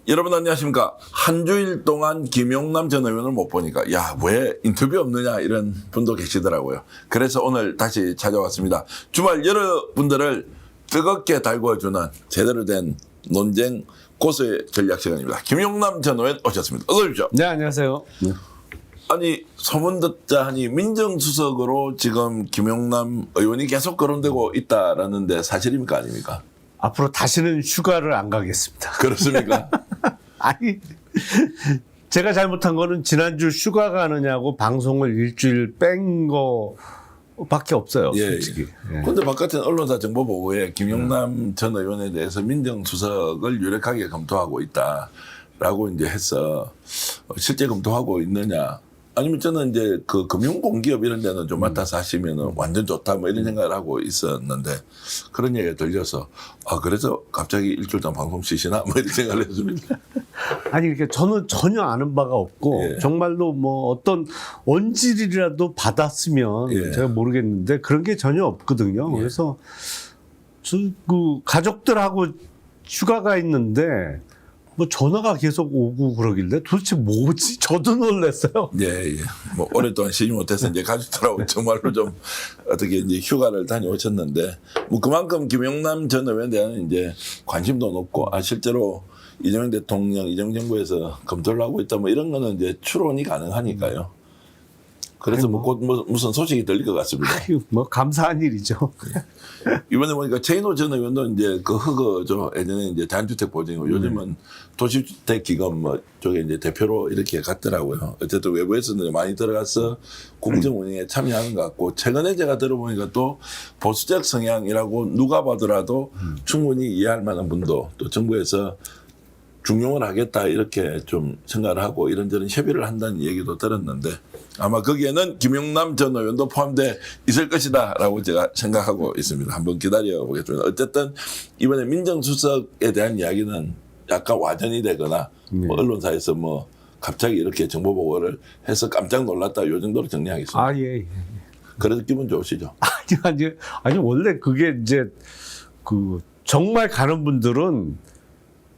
여러분 안녕하십니까. 한 주일 동안 김용남 전 의원을 못 보니까 야, 왜 인터뷰 없느냐 이런 분도 계시더라고요. 그래서 오늘 다시 찾아왔습니다. 주말 여러분들을 뜨겁게 달궈주는 제대로 된 논쟁 고수의 전략 시간입니다. 김용남 전 의원 오셨습니다. 어서 오십시오. 네, 안녕하세요. 네. 아니 소문 듣자 하니 민정수석으로 지금 김용남 의원이 계속 거론되고 있다라는데 사실입니까 아닙니까? 앞으로 다시는 휴가를 안 가겠습니다. 그렇습니까? 아니, 제가 잘못한 거는 지난주 휴가 가느냐고 방송을 일주일 뺀 거밖에 없어요. 솔직히. 그런데 바깥에 언론사 정보보고에 김용남 전 의원에 대해서 민정수석을 유력하게 검토하고 있다라고 이제 해서 실제 검토하고 있느냐? 아니면 저는 이제 그 금융공기업 이런 데는 좀 맡아서 하시면은 완전 좋다 뭐 이런 생각을 하고 있었는데 그런 얘기가 들려서 그래서 갑자기 일주일 동안 방송 쉬시나 뭐 이런 생각을 했습니다. 아니, 이렇게 저는 전혀 아는 바가 없고 정말로 뭐 어떤 원질이라도 받았으면 제가 모르겠는데 그런 게 전혀 없거든요. 그래서 그 가족들하고 휴가가 있는데 뭐 전화가 계속 오고 그러길래 도대체 뭐지? 저도 놀랐어요. 예. 뭐 오랫동안 쉬지 못해서 이제 가족들하고 정말로 좀 어떻게 이제 휴가를 다녀오셨는데 뭐 그만큼 김용남 전 의원에 대한 이제 관심도 높고 실제로 이재명 대통령, 이재명 정부에서 검토를 하고 있다 뭐 이런 거는 이제 추론이 가능하니까요. 그래서 뭐 무슨 소식이 들릴 것 같습니다. 뭐 감사한 일이죠. 이번에 보니까 최인호 전 의원도 이제 그 흑어죠. 예전에 이제 단주택 보증이고 요즘은 도시주택기금 뭐 쪽에 이제 대표로 이렇게 갔더라고요. 어쨌든 외부에서는 많이 들어가서 공정 운영에 참여하는 것 같고 최근에 제가 들어보니까 또 보수적 성향이라고 누가 봐더라도 충분히 이해할 만한 분도 또 정부에서 중용을 하겠다 이렇게 좀 생각을 하고 이런저런 협의를 한다는 얘기도 들었는데 아마 거기에는 김용남 전 의원도 포함되어 있을 것이다라고 제가 생각하고 있습니다. 한번 기다려 보겠습니다. 어쨌든 이번에 민정수석에 대한 이야기는 약간 와전이 되거나 뭐 언론사에서 뭐 갑자기 이렇게 정보 보고를 해서 깜짝 놀랐다 요 정도로 정리하겠습니다. 예. 그래도 기분 좋으시죠? 아니 원래 그게 이제 그 정말 가는 분들은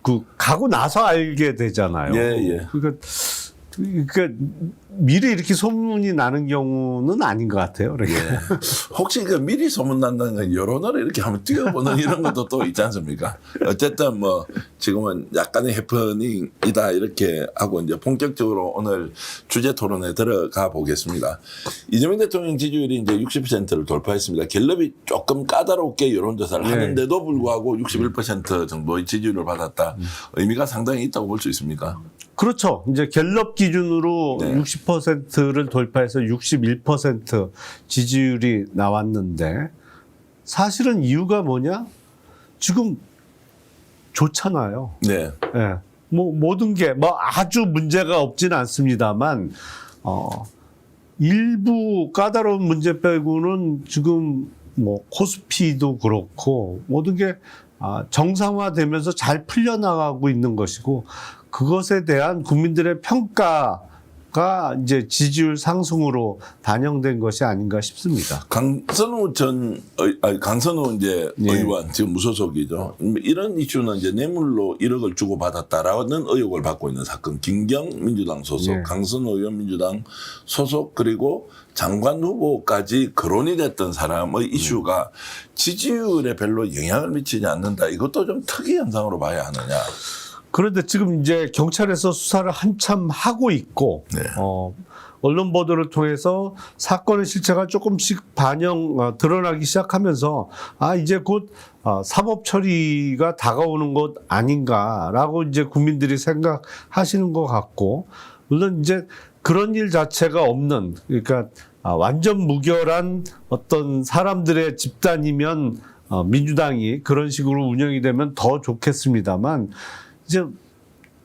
그 가고 나서 알게 되잖아요. 예. 그러니까 미리 이렇게 소문이 나는 경우는 아닌 것 같아요. 혹시 그 미리 소문 난다는 건 여론을 이렇게 한번 띄워보는 이런 것도 또 있지 않습니까? 어쨌든 뭐 지금은 약간의 해프닝이다 이렇게 하고 이제 본격적으로 오늘 주제 토론에 들어가 보겠습니다. 이재명 대통령 지지율이 이제 60%를 돌파했습니다. 갤럽이 조금 까다롭게 여론조사를 하는데도 불구하고 61% 정도의 지지율을 받았다. 의미가 상당히 있다고 볼 수 있습니까? 그렇죠. 이제 갤럽 기준으로 60%를 돌파해서 61% 지지율이 나왔는데 사실은 이유가 뭐냐? 지금 좋잖아요. 네. 뭐 모든 게 뭐 아주 문제가 없지는 않습니다만 일부 까다로운 문제 빼고는 지금 뭐 코스피도 그렇고 모든 게 정상화되면서 잘 풀려나가고 있는 것이고 그것에 대한 국민들의 평가가 이제 지지율 상승으로 반영된 것이 아닌가 싶습니다. 강선우 이제 의원 지금 무소속이죠. 이런 이슈는 이제 뇌물로 1억을 주고 받았다라는 의혹을 받고 있는 사건. 김경 민주당 소속, 강선우 의원 민주당 소속 그리고 장관 후보까지 거론이 됐던 사람의 이슈가 지지율에 별로 영향을 미치지 않는다. 이것도 좀 특이 현상으로 봐야 하느냐. 그런데 지금 이제 경찰에서 수사를 한참 하고 있고, 언론 보도를 통해서 사건의 실체가 조금씩 드러나기 시작하면서, 이제 곧 사법 처리가 다가오는 것 아닌가라고 이제 국민들이 생각하시는 것 같고, 물론 이제 그런 일 자체가 없는, 그러니까 완전 무결한 어떤 사람들의 집단이면 민주당이 그런 식으로 운영이 되면 더 좋겠습니다만, 이제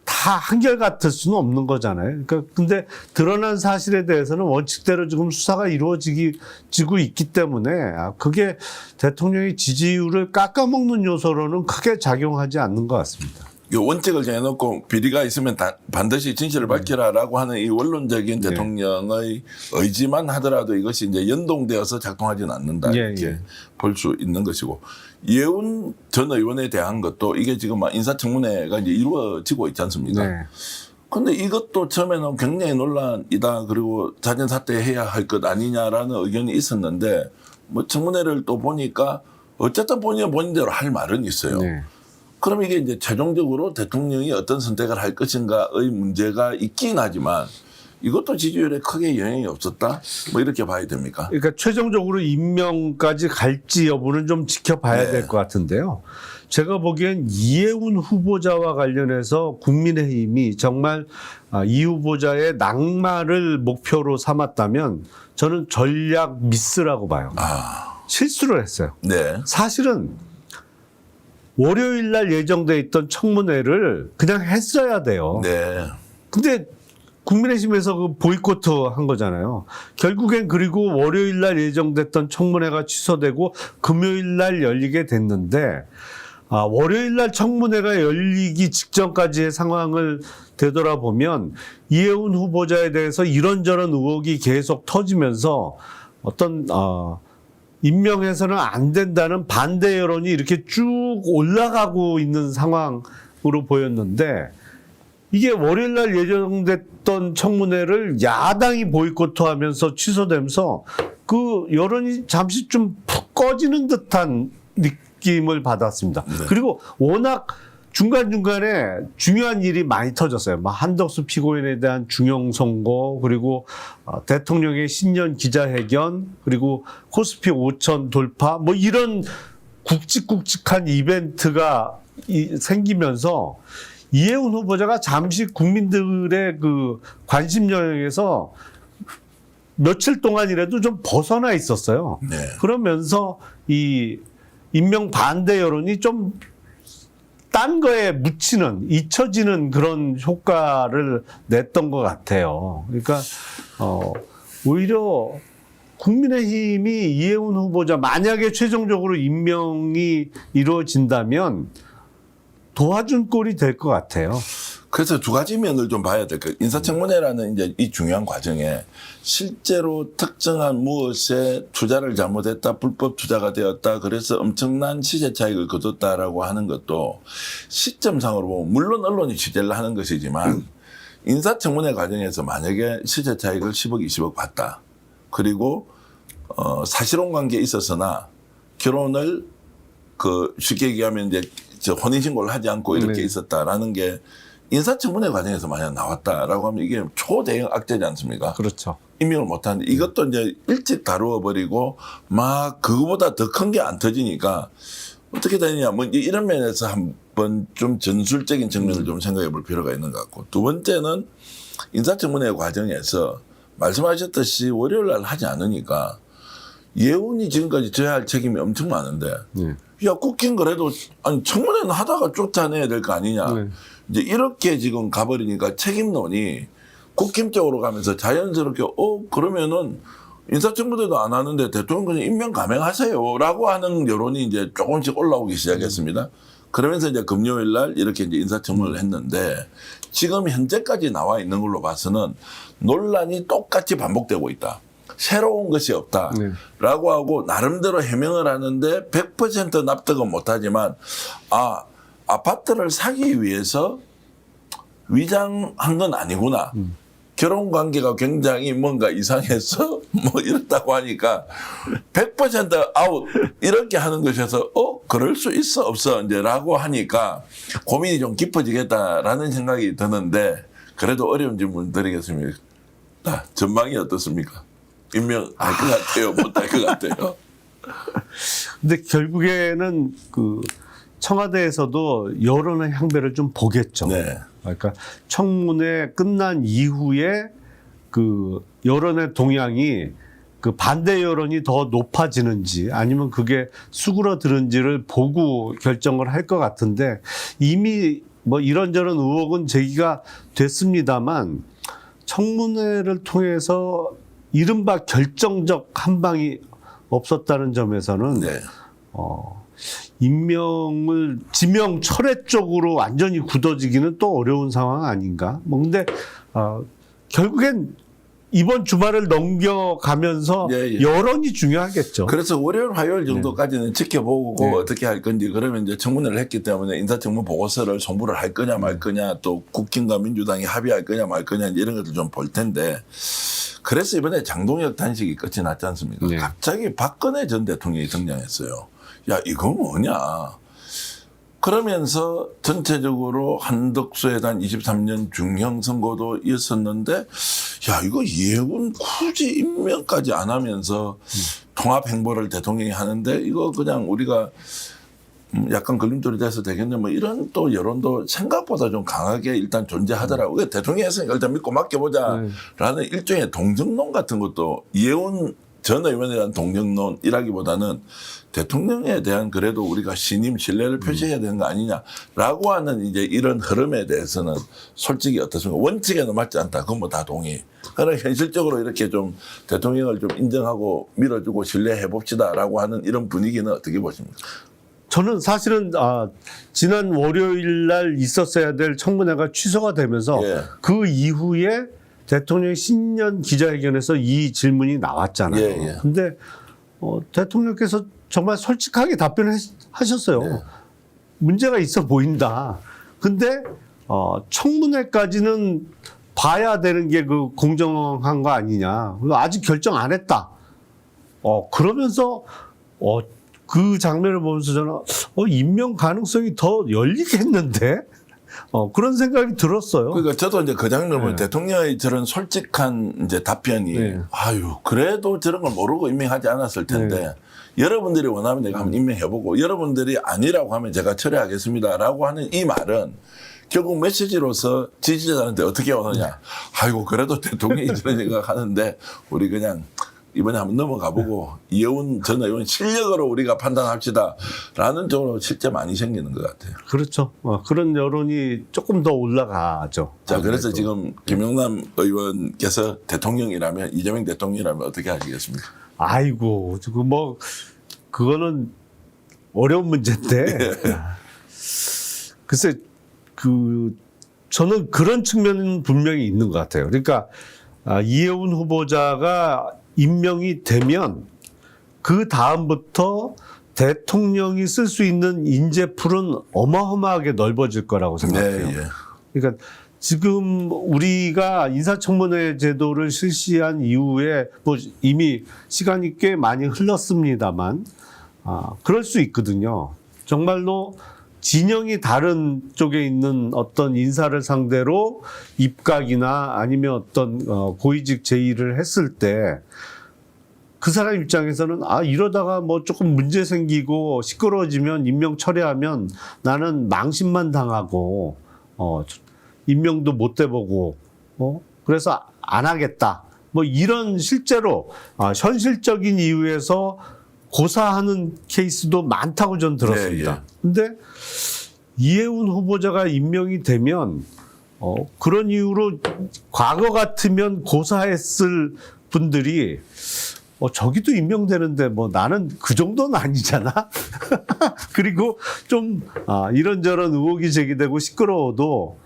다 한결같을 수는 없는 거잖아요. 그러니까 근데 드러난 사실에 대해서는 원칙대로 지금 수사가 이루어지고 있기 때문에 그게 대통령의 지지율을 깎아먹는 요소로는 크게 작용하지 않는 것 같습니다. 요 원칙을 정해놓고 비리가 있으면 반드시 진실을 밝히라라고 하는 이 원론적인 대통령의 의지만 하더라도 이것이 이제 연동되어서 작동하지는 않는다 이렇게 볼 수 있는 것이고 이해운 전 의원에 대한 것도 이게 지금 인사청문회가 이제 이루어지고 있지 않습니까? 근데 이것도 처음에는 굉장히 논란이다. 그리고 자진 사퇴해야 할 것 아니냐라는 의견이 있었는데 뭐 청문회를 또 보니까 어쨌든 본인대로 할 말은 있어요. 그럼 이게 이제 최종적으로 대통령이 어떤 선택을 할 것인가의 문제가 있긴 하지만 이것도 지지율에 크게 영향이 없었다? 뭐 이렇게 봐야 됩니까? 그러니까 최종적으로 임명까지 갈지 여부는 좀 지켜봐야 될 것 같은데요. 제가 보기엔 이해운 후보자와 관련해서 국민의힘이 정말 이 후보자의 낙마를 목표로 삼았다면 저는 전략 미스라고 봐요. 실수를 했어요. 사실은 월요일 날 예정돼 있던 청문회를 그냥 했어야 돼요. 근데 국민의힘에서 그 보이콧 한 거잖아요. 결국엔 그리고 월요일 날 예정됐던 청문회가 취소되고 금요일 날 열리게 됐는데 월요일 날 청문회가 열리기 직전까지의 상황을 되돌아보면 이해운 후보자에 대해서 이런저런 의혹이 계속 터지면서 어떤 임명해서는 안 된다는 반대 여론이 이렇게 쭉 올라가고 있는 상황으로 보였는데 이게 월요일 날 예정됐던 청문회를 야당이 보이콧하면서 취소되면서 그 여론이 잠시 좀 푹 꺼지는 듯한 느낌을 받았습니다. 그리고 워낙 중간중간에 중요한 일이 많이 터졌어요. 한덕수 피고인에 대한 중형 선고, 그리고 대통령의 신년 기자회견, 그리고 코스피 5천 돌파, 뭐 이런 굵직굵직한 이벤트가 생기면서 이해운 후보자가 잠시 국민들의 그 관심 영역에서 며칠 동안이라도 좀 벗어나 있었어요. 그러면서 이 임명 반대 여론이 좀 딴 거에 묻히는, 잊혀지는 그런 효과를 냈던 것 같아요. 그러니까 오히려 국민의힘이 이해운 후보자 만약에 최종적으로 임명이 이루어진다면 도와준 꼴이 될 것 같아요. 그래서 두 가지 면을 좀 봐야 될 거예요. 인사청문회라는 이제 이 중요한 과정에 실제로 특정한 무엇에 투자를 잘못했다, 불법 투자가 되었다, 그래서 엄청난 시세 차익을 거뒀다라고 하는 것도 시점상으로 보면 물론 언론이 취재를 하는 것이지만 인사청문회 과정에서 만약에 시세 차익을 10억, 20억 봤다. 그리고 사실혼 관계에 있었으나 결혼을 쉽게 얘기하면 이제 혼인신고를 하지 않고 이렇게 있었다라는 게 인사청문회 과정에서 만약 나왔다라고 하면 이게 초대형 악재지 않습니까? 그렇죠. 임명을 못하는데 이것도 이제 일찍 다루어버리고 막 그거보다 더 큰 게 안 터지니까 어떻게 되느냐 뭐 이런 면에서 한번 좀 전술적인 측면을 좀 생각해 볼 필요가 있는 것 같고 두 번째는 인사청문회 과정에서 말씀하셨듯이 월요일 날 하지 않으니까 예운이 지금까지 져야 할 책임이 엄청 많은데 야 국힘 그래도 아니 청문회는 하다가 쫓아내야 될 거 아니냐 이제 이렇게 지금 가버리니까 책임론이 국힘 쪽으로 가면서 자연스럽게 그러면은 인사청문회도 안 하는데 대통령 그냥 임명 감행하세요라고 하는 여론이 이제 조금씩 올라오기 시작했습니다. 그러면서 이제 금요일 날 이렇게 이제 인사청문회를 했는데 지금 현재까지 나와 있는 걸로 봐서는 논란이 똑같이 반복되고 있다. 새로운 것이 없다라고 하고 나름대로 해명을 하는데 100% 납득은 못하지만 아파트를 사기 위해서 위장한 건 아니구나. 결혼 관계가 굉장히 뭔가 이상해서 뭐 이렇다고 하니까 100% 아웃 이렇게 하는 것에서 그럴 수 있어 없어 이제라고 하니까 고민이 좀 깊어지겠다라는 생각이 드는데 그래도 어려운 질문 드리겠습니다. 전망이 어떻습니까? 임명할 것 같아요? 못할 것 같아요? 근데 결국에는 그 청와대에서도 여론의 향배를 좀 보겠죠. 그러니까 청문회 끝난 이후에 그 여론의 동향이 그 반대 여론이 더 높아지는지 아니면 그게 수그러드는지를 보고 결정을 할 것 같은데 이미 뭐 이런저런 의혹은 제기가 됐습니다만 청문회를 통해서 이른바 결정적 한 방이 없었다는 점에서는 임명을 지명 철회 쪽으로 완전히 굳어지기는 또 어려운 상황 아닌가? 뭐 근데 결국엔 이번 주말을 넘겨가면서 여론이 중요하겠죠. 그래서 월요일, 화요일 정도까지는 지켜보고 어떻게 할 건지 그러면 이제 청문회를 했기 때문에 인사청문 보고서를 송부를 할 거냐 말 거냐 또 국힘과 민주당이 합의할 거냐 말 거냐 이런 것들 좀 볼 텐데 그래서 이번에 장동혁 단식이 끝이 났지 않습니까? 갑자기 박근혜 전 대통령이 등장했어요. 야, 이건 뭐냐. 그러면서 전체적으로 한덕수에 대한 23년 중형 선고도 있었는데 야 이거 이해군 굳이 임명까지 안 하면서 통합 행보를 대통령이 하는데 이거 그냥 우리가 약간 걸림돌이 돼서 되겠냐 뭐 이런 또 여론도 생각보다 좀 강하게 일단 존재하더라고요. 대통령이 했으니까 일단 믿고 맡겨보자라는 일종의 동정론 같은 것도 이해운 전 의원에 대한 동정론이라기보다는 대통령에 대한 그래도 우리가 신임 신뢰를 표시해야 되는 거 아니냐라고 하는 이제 이런 흐름에 대해서는 솔직히 어떻습니까? 원칙에는 맞지 않다. 그건 뭐 다 동의. 그러나 현실적으로 이렇게 좀 대통령을 좀 인정하고 밀어주고 신뢰해 봅시다라고 하는 이런 분위기는 어떻게 보십니까? 저는 사실은 지난 월요일 날 있었어야 될 청문회가 취소가 되면서 그 이후에 대통령 신년 기자회견에서 이 질문이 나왔잖아요. 근데 대통령께서 정말 솔직하게 답변을 하셨어요. 문제가 있어 보인다. 근데 청문회까지는 봐야 되는 게 그 공정한 거 아니냐. 아직 결정 안 했다. 그러면서 그 장면을 보면서 저는 임명 가능성이 더 열리겠는데? 그런 생각이 들었어요. 그러니까 저도 이제 그 장면을 보면 대통령의 저런 솔직한 이제 답변이 아유, 그래도 저런 걸 모르고 임명하지 않았을 텐데 여러분들이 원하면 내가 한번 임명해보고 여러분들이 아니라고 하면 제가 처리하겠습니다라고 하는 이 말은 결국 메시지로서 지지자들한테 어떻게 오느냐. 아이고, 그래도 대통령이 저런 생각하는데 우리 그냥 이번에 한번 넘어가보고 이해운 전 의원 실력으로 우리가 판단합시다라는 쪽으로 실제 많이 생기는 것 같아요. 그렇죠. 그런 여론이 조금 더 올라가죠. 자, 그래서 지금 김영남 의원께서 대통령이라면 이재명 대통령이라면 어떻게 하시겠습니까? 아이고, 그거는 어려운 문제인데. 글쎄, 저는 그런 측면은 분명히 있는 것 같아요. 그러니까 이해운 후보자가 임명이 되면 그 다음부터 대통령이 쓸 수 있는 인재풀은 어마어마하게 넓어질 거라고 생각해요. 그러니까 지금 우리가 인사청문회 제도를 실시한 이후에 뭐 이미 시간이 꽤 많이 흘렀습니다만 그럴 수 있거든요. 정말로 진영이 다른 쪽에 있는 어떤 인사를 상대로 입각이나 아니면 어떤 고위직 제의를 했을 때 그 사람 입장에서는 이러다가 뭐 조금 문제 생기고 시끄러워지면 임명 철회하면 나는 망신만 당하고 임명도 못 해보고 그래서 안 하겠다. 뭐 이런 실제로 현실적인 이유에서 고사하는 케이스도 많다고 전 들었습니다. 근데 이해운 후보자가 임명이 되면 그런 이유로 과거 같으면 고사했을 분들이 저기도 임명되는데 뭐 나는 그 정도는 아니잖아. 그리고 좀 이런저런 의혹이 제기되고 시끄러워도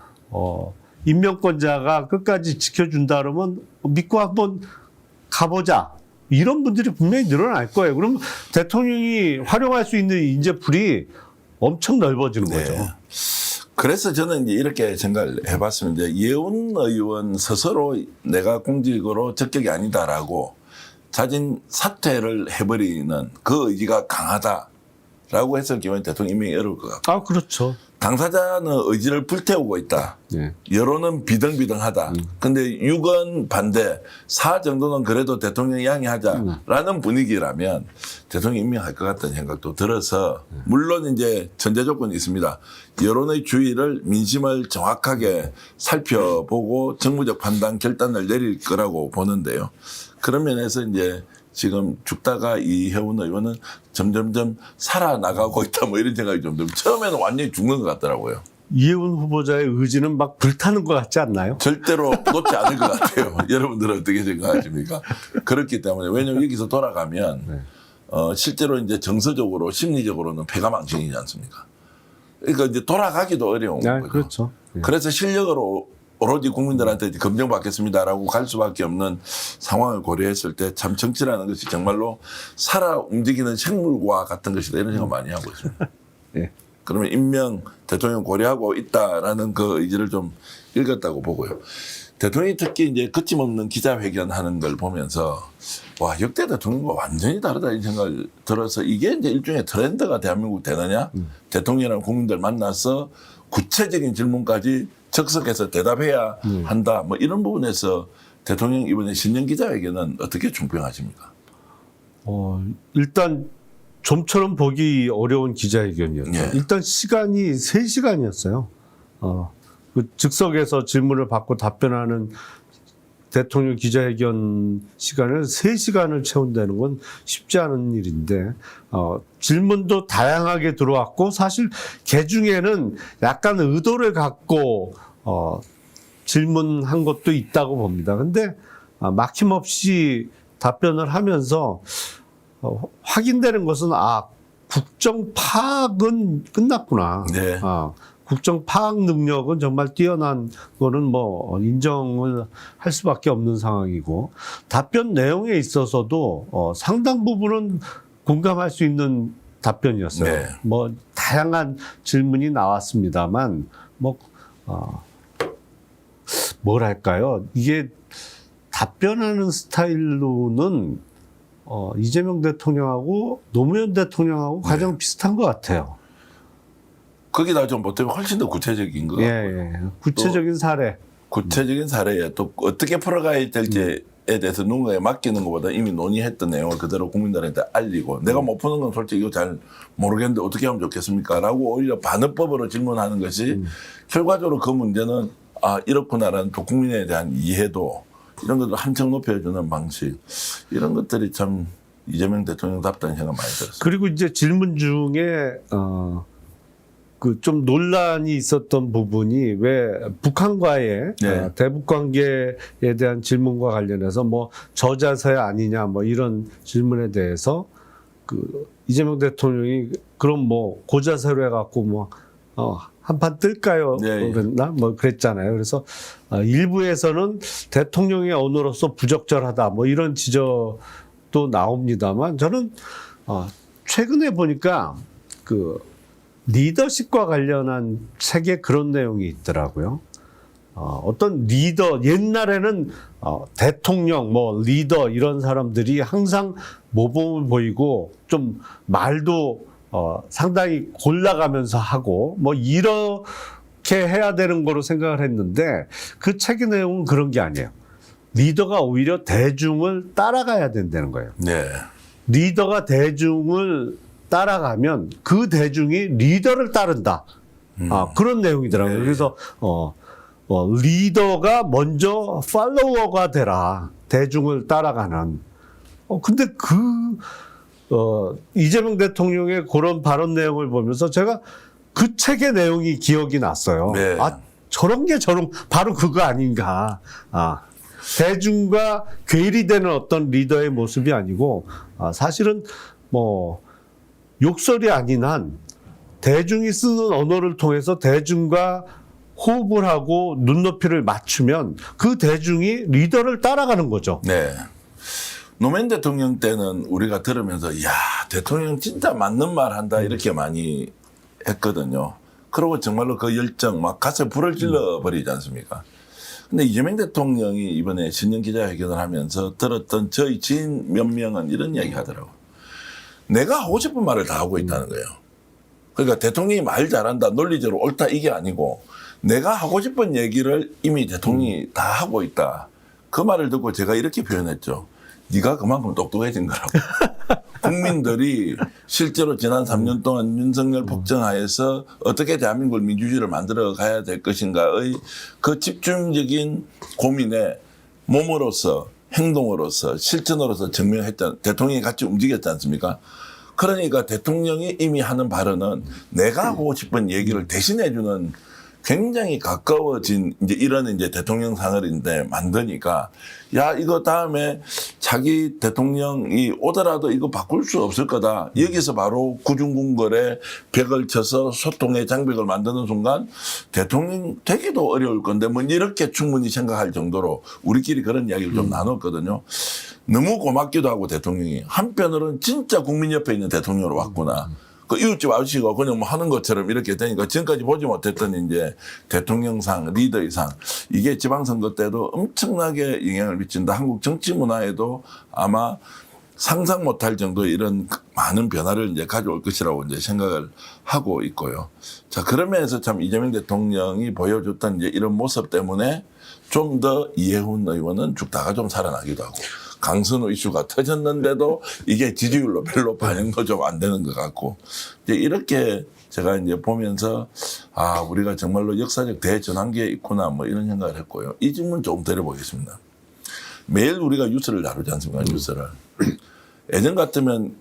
임명권자가 끝까지 지켜준다 그러면 믿고 한번 가보자. 이런 분들이 분명히 늘어날 거예요. 그럼 대통령이 활용할 수 있는 인재풀이 엄청 넓어지는 거죠. 그래서 저는 이제 이렇게 생각을 해봤습니다. 이해운 의원 스스로 내가 공직으로 적격이 아니다라고 자진 사퇴를 해버리는 그 의지가 강하다라고 했을 경우에 대통령 임명이 어려울 것 같고. 그렇죠. 당사자는 의지를 불태우고 있다. 여론은 비등비등하다. 근데 6은 반대, 4 정도는 그래도 대통령이 양해하자라는 분위기라면 대통령 임명할 것 같다는 생각도 들어서 물론 이제 전제 조건이 있습니다. 여론의 주의를 민심을 정확하게 살펴보고 정무적 판단 결단을 내릴 거라고 보는데요. 그런 면에서 이제 지금 죽다가 이해운 의원은 점점점 살아나가고 있다 뭐 이런 생각이 좀 들어요. 처음에는 완전히 죽는 것 같더라고요. 이해운 후보자의 의지는 막 불타는 것 같지 않나요? 절대로 놓지 않을 것 같아요. 여러분들은 어떻게 생각하십니까? 그렇기 때문에 왜냐하면 여기서 돌아가면 실제로 이제 정서적으로 심리적으로는 패가망신이지 않습니까? 그러니까 이제 돌아가기도 어려운 거죠. 그렇죠. 예. 그래서 실력으로 오로지 국민들한테 검증받겠습니다라고 갈 수밖에 없는 상황을 고려했을 때 참 정치라는 것이 정말로 살아 움직이는 생물과 같은 것이다 이런 생각 많이 하고 있습니다. 예. 그러면 임명 대통령 고려하고 있다라는 그 의지를 좀 읽었다고 보고요. 대통령이 특히 이제 거침없는 기자회견 하는 걸 보면서 와, 역대 대통령과 완전히 다르다 이 생각을 들어서 이게 이제 일종의 트렌드가 대한민국 되느냐? 대통령이랑 국민들 만나서 구체적인 질문까지 적석해서 대답해야 한다. 뭐 이런 부분에서 대통령 이번에 신년 기자회견은 어떻게 총평하십니까? 일단 좀처럼 보기 어려운 기자회견이었죠. 예. 일단 시간이 3시간이었어요. 그 즉석에서 질문을 받고 답변하는 대통령 기자회견 시간을 3시간을 채운다는 건 쉽지 않은 일인데, 질문도 다양하게 들어왔고, 사실 개 중에는 약간 의도를 갖고, 질문한 것도 있다고 봅니다. 근데, 막힘없이 답변을 하면서, 확인되는 것은, 국정 파악은 끝났구나. 네. 국정 파악 능력은 정말 뛰어난 거는 뭐 인정을 할 수밖에 없는 상황이고, 답변 내용에 있어서도 상당 부분은 공감할 수 있는 답변이었어요. 네. 뭐 다양한 질문이 나왔습니다만 뭐랄까요? 이게 답변하는 스타일로는 이재명 대통령하고 노무현 대통령하고 가장 비슷한 것 같아요. 거기다 좀 못하면 훨씬 더 구체적인 거. 예. 구체적인 사례. 구체적인 사례에 또 어떻게 풀어가야 될지에 대해서 누군가에 맡기는 것보다 이미 논의했던 내용을 그대로 국민들한테 알리고 내가 못 푸는 건 솔직히 이거 잘 모르겠는데 어떻게 하면 좋겠습니까? 라고 오히려 반어법으로 질문하는 것이 결과적으로 그 문제는 이렇구나라는 또 국민에 대한 이해도 이런 것도 한층 높여주는 방식 이런 것들이 참 이재명 대통령답다는 생각 많이 들었어요. 그리고 이제 질문 중에 그 좀 논란이 있었던 부분이 왜 북한과의 네. 대북 관계에 대한 질문과 관련해서 뭐 저자세 아니냐 뭐 이런 질문에 대해서 그 이재명 대통령이 그럼 뭐 고자세로 해갖고 뭐 한판 뜰까요? 네. 그랬나? 뭐 그랬잖아요. 그래서 일부에서는 대통령의 언어로서 부적절하다 뭐 이런 지적도 나옵니다만 저는 최근에 보니까 그 리더십과 관련한 책에 그런 내용이 있더라고요. 어떤 리더, 옛날에는 대통령, 뭐 리더 이런 사람들이 항상 모범을 보이고 좀 말도 상당히 골라가면서 하고 뭐 이렇게 해야 되는 거로 생각을 했는데 그 책의 내용은 그런 게 아니에요. 리더가 오히려 대중을 따라가야 된다는 거예요. 네. 리더가 대중을 따라가면 그 대중이 리더를 따른다. 그런 내용이더라고요. 네. 그래서 리더가 먼저 팔로워가 되라. 대중을 따라가는. 근데 이재명 대통령의 그런 발언 내용을 보면서 제가 그 책의 내용이 기억이 났어요. 네. 저런 게 바로 그거 아닌가. 대중과 괴리되는 어떤 리더의 모습이 아니고, 사실은 뭐, 욕설이 아닌 한 대중이 쓰는 언어를 통해서 대중과 호흡을 하고 눈높이를 맞추면 그 대중이 리더를 따라가는 거죠. 네. 노무현 대통령 때는 우리가 들으면서 야 대통령 진짜 맞는 말 한다 이렇게 많이 했거든요. 그리고 정말로 그 열정 막 가슴에 불을 질러 버리지 않습니까? 근데 이재명 대통령이 이번에 신년 기자회견을 하면서 들었던 저희 지인 몇 명은 이런 이야기 하더라고요. 내가 하고 싶은 말을 다 하고 있다는 거예요. 그러니까 대통령이 말 잘한다, 논리적으로 옳다 이게 아니고 내가 하고 싶은 얘기를 이미 대통령이 다 하고 있다. 그 말을 듣고 제가 이렇게 표현했죠. 네가 그만큼 똑똑해진 거라고. 국민들이 실제로 지난 3년 동안 윤석열 폭정하에서 어떻게 대한민국 민주주의를 만들어 가야 될 것인가의 그 집중적인 고민에 몸으로서 행동으로서 실천으로서 증명했다. 대통령이 같이 움직였지 않습니까? 그러니까 대통령이 이미 하는 발언은 내가 하고 싶은 얘기를 대신해 주는 굉장히 가까워진 이제 이런 이제 대통령상을 이제 만드니까 야 이거 다음에 자기 대통령이 오더라도 이거 바꿀 수 없을 거다. 여기서 바로 구중궁궐에 벽을 쳐서 소통의 장벽을 만드는 순간 대통령 되기도 어려울 건데 뭐 이렇게 충분히 생각할 정도로 우리끼리 그런 이야기를 좀 나눴거든요. 너무 고맙기도 하고 대통령이 한편으로는 진짜 국민 옆에 있는 대통령으로 왔구나. 그 이웃집 아저씨가 그냥 뭐 하는 것처럼 이렇게 되니까 지금까지 보지 못했던 이제 대통령상, 리더의 상 이게 지방선거 때도 엄청나게 영향을 미친다. 한국 정치 문화에도 아마 상상 못할 정도의 이런 많은 변화를 이제 가져올 것이라고 이제 생각을 하고 있고요. 자, 그러면서 참 이재명 대통령이 보여줬던 이제 이런 모습 때문에 좀 더 이해훈 의원은 죽다가 좀 살아나기도 하고 강선우 이슈가 터졌는데도 이게 지지율로 별로 반영도 좀 안 되는 것 같고 이제 이렇게 제가 이제 보면서 아 우리가 정말로 역사적 대전환기에 있구나 뭐 이런 생각을 했고요. 이 질문 조금 드려보겠습니다. 매일 우리가 뉴스를 다루지 않습니까? 뉴스를 예전 같으면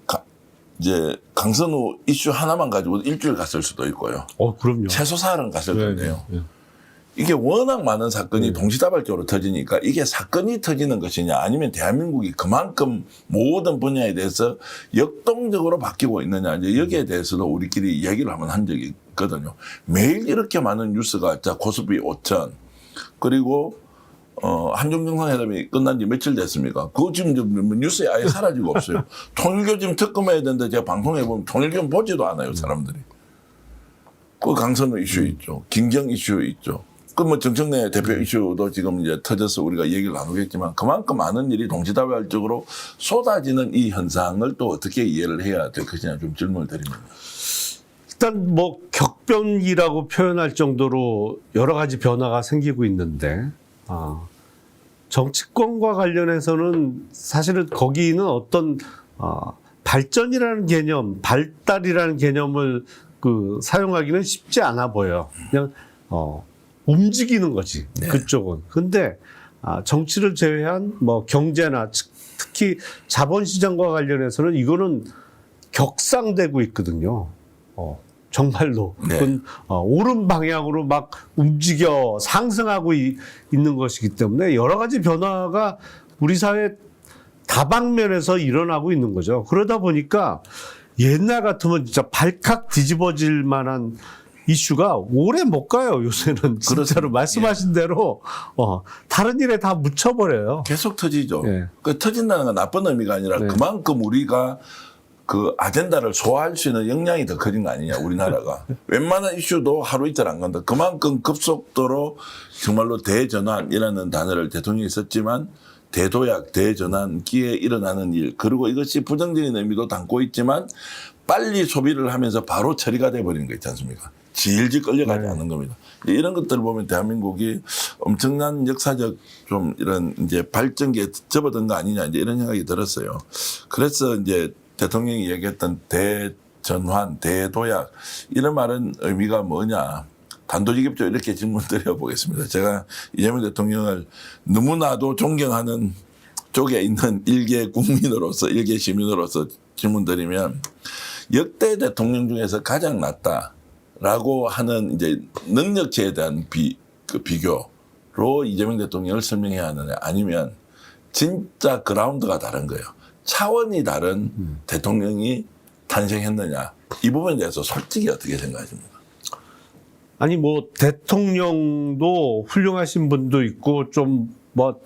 이제 강선우 이슈 하나만 가지고 일주일 갔을 수도 있고요. 그럼요. 최소 사흘은 갔을 네, 텐데요. 네. 이게 워낙 많은 사건이 동시다발적으로 터지니까 이게 사건이 터지는 것이냐 아니면 대한민국이 그만큼 모든 분야에 대해서 역동적으로 바뀌고 있느냐 이제 여기에 대해서도 우리끼리 이야기를 한번 한 적이 있거든요. 매일 이렇게 많은 뉴스가 자 코스피 5천 그리고 한중 정상회담이 끝난 지 며칠 됐습니까? 그거 지금 뉴스에 아예 사라지고 없어요. 통일교 지금 특검해야 되는데 제가 방송에 보면 통일교는 보지도 않아요 사람들이. 그 강선우 이슈 있죠. 김경 이슈 있죠. 그 뭐 정청래 대표 이슈도 지금 이제 터져서 우리가 얘기를 나누겠지만 그만큼 많은 일이 동시다발적으로 쏟아지는 이 현상을 또 어떻게 이해를 해야 될 것이냐 좀 질문을 드립니다. 일단 뭐 격변기라고 표현할 정도로 여러 가지 변화가 생기고 있는데 정치권과 관련해서는 사실은 거기는 어떤 발전이라는 개념, 발달이라는 개념을 사용하기는 쉽지 않아 보여. 그냥 움직이는 거지. 네. 그쪽은. 근데 정치를 제외한 뭐 경제나 특히 자본시장과 관련해서는 이거는 격상되고 있거든요. 정말로. 네. 그건 옳은 방향으로 막 움직여 상승하고 있는 것이기 때문에 여러 가지 변화가 우리 사회 다방면에서 일어나고 있는 거죠. 그러다 보니까 옛날 같으면 진짜 발칵 뒤집어질 만한 이슈가 오래 못 가요. 요새는 진짜로 말씀하신 대로 다른 일에 다 묻혀버려요. 계속 터지죠. 네. 그 터진다는 건 나쁜 의미가 아니라 네. 그만큼 우리가 그 아젠다를 소화할 수 있는 역량이 더 커진 거 아니냐 우리나라가. 웬만한 이슈도 하루 이틀 안 간다. 그만큼 급속도로 정말로 대전환이라는 단어를 대통령이 썼지만 대도약, 대전환기에 일어나는 일 그리고 이것이 부정적인 의미도 담고 있지만 빨리 소비를 하면서 바로 처리가 돼버리는 거 있지 않습니까? 질질 끌려가지 않는 겁니다. 이런 것들을 보면 대한민국이 엄청난 역사적 좀 이런 이제 발전기에 접어든 거 아니냐 이제 이런 생각이 들었어요. 그래서 이제 대통령이 얘기했던 대전환, 대도약 이런 말은 의미가 뭐냐. 단도직입적으로 이렇게 질문 드려보겠습니다. 제가 이재명 대통령을 너무나도 존경하는 쪽에 있는 일개 국민으로서, 일개 시민으로서 질문 드리면 역대 대통령 중에서 가장 낫다라고 하는 이제 능력치에 대한 비교로 이재명 대통령을 설명해야 하느냐 아니면 진짜 그라운드가 다른 거예요. 차원이 다른 대통령이 탄생했느냐 이 부분에 대해서 솔직히 어떻게 생각하십니까? 아니 뭐 대통령도 훌륭하신 분도 있고 좀 뭐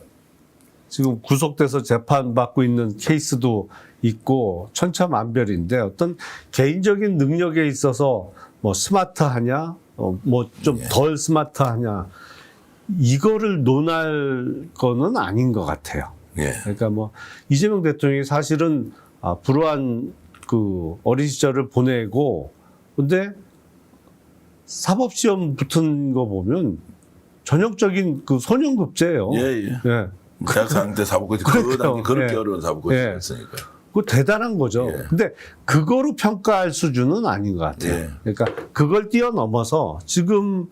지금 구속돼서 재판받고 있는 케이스도 있고 천차만별인데 어떤 개인적인 능력에 있어서 뭐 스마트하냐 뭐 좀 덜 스마트하냐 이거를 논할 거는 아닌 것 같아요. 예. 그러니까 뭐 이재명 대통령이 사실은 불우한 그 어린 시절을 보내고 근데 사법시험 붙은 거 보면 전형적인 그 소년급제예요. 예. 예. 대학생 때 사법고시 그러니까요. 그렇게 예. 어려운 사법고시 예. 했으니까요. 그거 대단한 거죠. 예. 근데 그거로 평가할 수준은 아닌 것 같아요. 예. 그러니까 그걸 뛰어넘어서 지금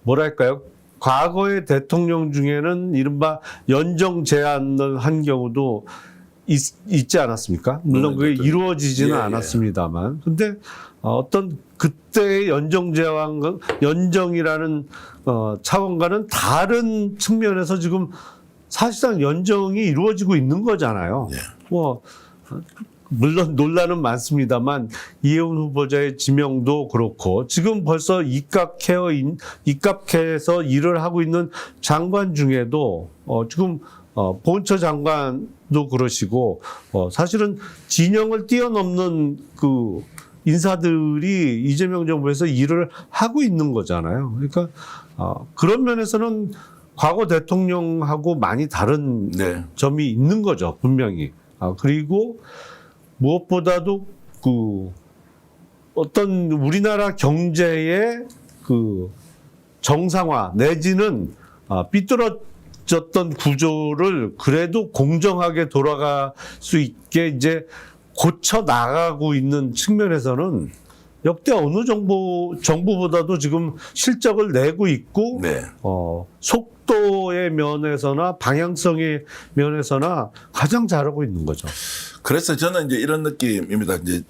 뭐랄까요? 과거의 대통령 중에는 이른바 연정 제안을 한 경우도 있지 않았습니까? 물론 그게 이루어지지는 예, 않았습니다만. 근데 어떤 그때의 연정이라는 차원과는 다른 측면에서 지금 사실상 연정이 이루어지고 있는 거잖아요. 예. 뭐 물론 논란은 많습니다만 이혜훈 후보자의 지명도 그렇고 지금 벌써 입각해서 일을 하고 있는 장관 중에도 지금 보훈처 장관도 그러시고 사실은 진영을 뛰어넘는 그 인사들이 이재명 정부에서 일을 하고 있는 거잖아요. 그러니까 그런 면에서는 과거 대통령하고 많이 다른 네. 점이 있는 거죠, 분명히. 그리고 무엇보다도 그 어떤 우리나라 경제의 그 정상화 내지는 삐뚤어졌던 구조를 그래도 공정하게 돌아갈 수 있게 이제 고쳐 나가고 있는 측면에서는 역대 어느 정부보다도 지금 실적을 내고 있고 네. 속도의 면에서나 방향성의 면에서나 가장 잘하고 있는 거죠. 그래서 저는 이제 이런 느낌입니다. 이제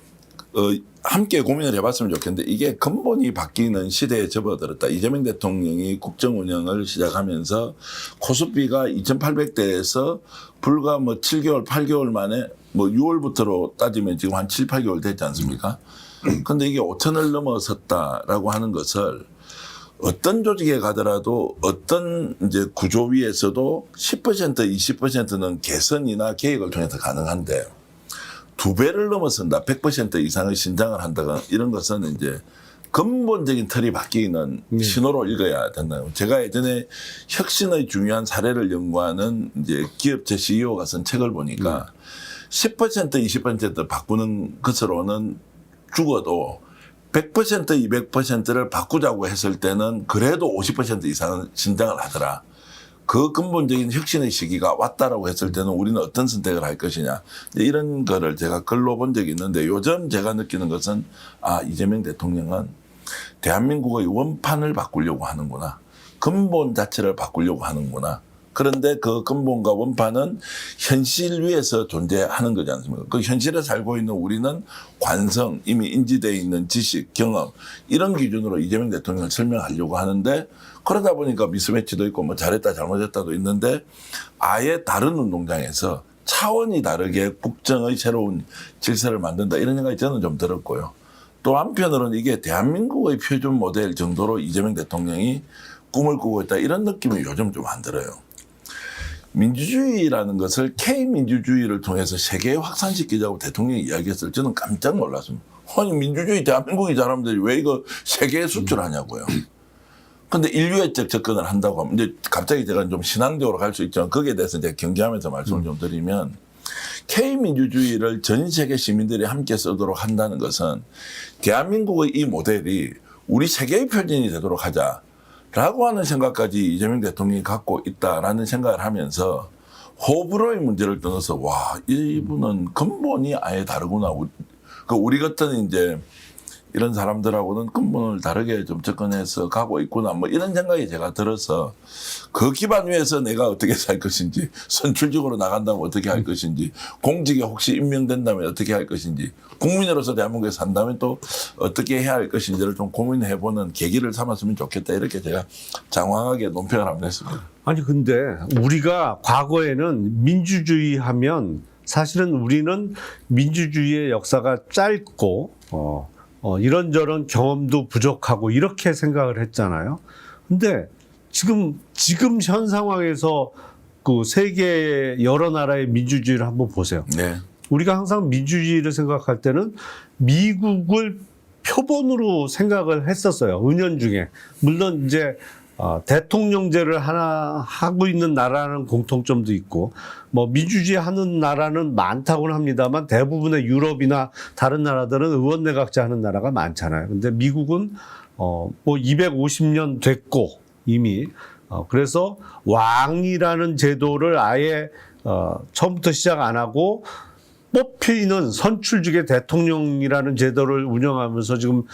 함께 고민을 해봤으면 좋겠는데 이게 근본이 바뀌는 시대에 접어들었다. 이재명 대통령이 국정 운영을 시작하면서 코스피가 2,800대에서 불과 뭐 7개월, 8개월 만에 뭐 6월부터로 따지면 지금 한 7, 8개월 됐지 않습니까? 근데 이게 5천을 넘어섰다라고 하는 것을 어떤 조직에 가더라도 어떤 이제 구조 위에서도 10%, 20%는 개선이나 계획을 통해서 가능한데 2배를 넘어선다, 100% 이상의 신장을 한다거나 이런 것은 이제 근본적인 틀이 바뀌는 신호로 읽어야 된다고. 제가 예전에 혁신의 중요한 사례를 연구하는 이제 기업체 CEO가 쓴 책을 보니까 10%, 20% 바꾸는 것으로는 죽어도 100%, 200%를 바꾸자고 했을 때는 그래도 50% 이상은 신장을 하더라. 그 근본적인 혁신의 시기가 왔다라고 했을 때는 우리는 어떤 선택을 할 것이냐. 이런 거를 제가 글로 본 적이 있는데 요즘 제가 느끼는 것은 이재명 대통령은 대한민국의 원판을 바꾸려고 하는구나. 근본 자체를 바꾸려고 하는구나. 그런데 그 근본과 원판은 현실 위에서 존재하는 거지 않습니까? 그 현실에 살고 있는 우리는 관성, 이미 인지되어 있는 지식, 경험 이런 기준으로 이재명 대통령을 설명하려고 하는데 그러다 보니까 미스매치도 있고 뭐 잘했다 잘못했다도 있는데 아예 다른 운동장에서 차원이 다르게 국정의 새로운 질서를 만든다 이런 생각이 저는 좀 들었고요. 또 한편으로는 이게 대한민국의 표준 모델 정도로 이재명 대통령이 꿈을 꾸고 있다 이런 느낌이 요즘 좀 안 들어요. 민주주의라는 것을 K민주주의를 통해서 세계에 확산시키자고 대통령이 이야기했을 때 저는 깜짝 놀랐습니다. 아니 민주주의 대한민국이 잘하면 되지 왜 이거 세계에 수출하냐고요. 근데 인류애적 접근을 한다고 하면 이제 갑자기 제가 좀 신앙적으로 갈 수 있지만 거기에 대해서 이제 경계하면서 말씀을 좀 드리면 K민주주의를 전 세계 시민들이 함께 쓰도록 한다는 것은 대한민국의 이 모델이 우리 세계의 표준이 되도록 하자. 라고 하는 생각까지 이재명 대통령이 갖고 있다라는 생각을 하면서 호불호의 문제를 떠나서 와, 이분은 근본이 아예 다르구나. 우리 같은 이제 이런 사람들하고는 근본을 다르게 좀 접근해서 가고 있구나. 뭐 이런 생각이 제가 들어서 그 기반 위에서 내가 어떻게 살 것인지, 선출직으로 나간다면 어떻게 할 것인지, 공직에 혹시 임명된다면 어떻게 할 것인지, 국민으로서 대한민국에 산다면 또 어떻게 해야 할 것인지를 좀 고민해보는 계기를 삼았으면 좋겠다. 이렇게 제가 장황하게 논평을 한번 했습니다. 아니 근데 우리가 과거에는 민주주의 하면 사실은 우리는 민주주의의 역사가 짧고 이런저런 경험도 부족하고 이렇게 생각을 했잖아요. 근데 지금 현 상황에서 그 세계 여러 나라의 민주주의를 한번 보세요. 네. 우리가 항상 민주주의를 생각할 때는 미국을 표본으로 생각을 했었어요. 은연중에. 물론 이제 대통령제를 하나 하고 있는 나라는 공통점도 있고 뭐 민주주의 하는 나라는 많다고는 합니다만 대부분의 유럽이나 다른 나라들은 의원내각제 하는 나라가 많잖아요. 근데 미국은 뭐 250년 됐고 이미 그래서 왕이라는 제도를 아예 처음부터 시작 안 하고 뽑히는 선출직의 대통령이라는 제도를 운영하면서 지금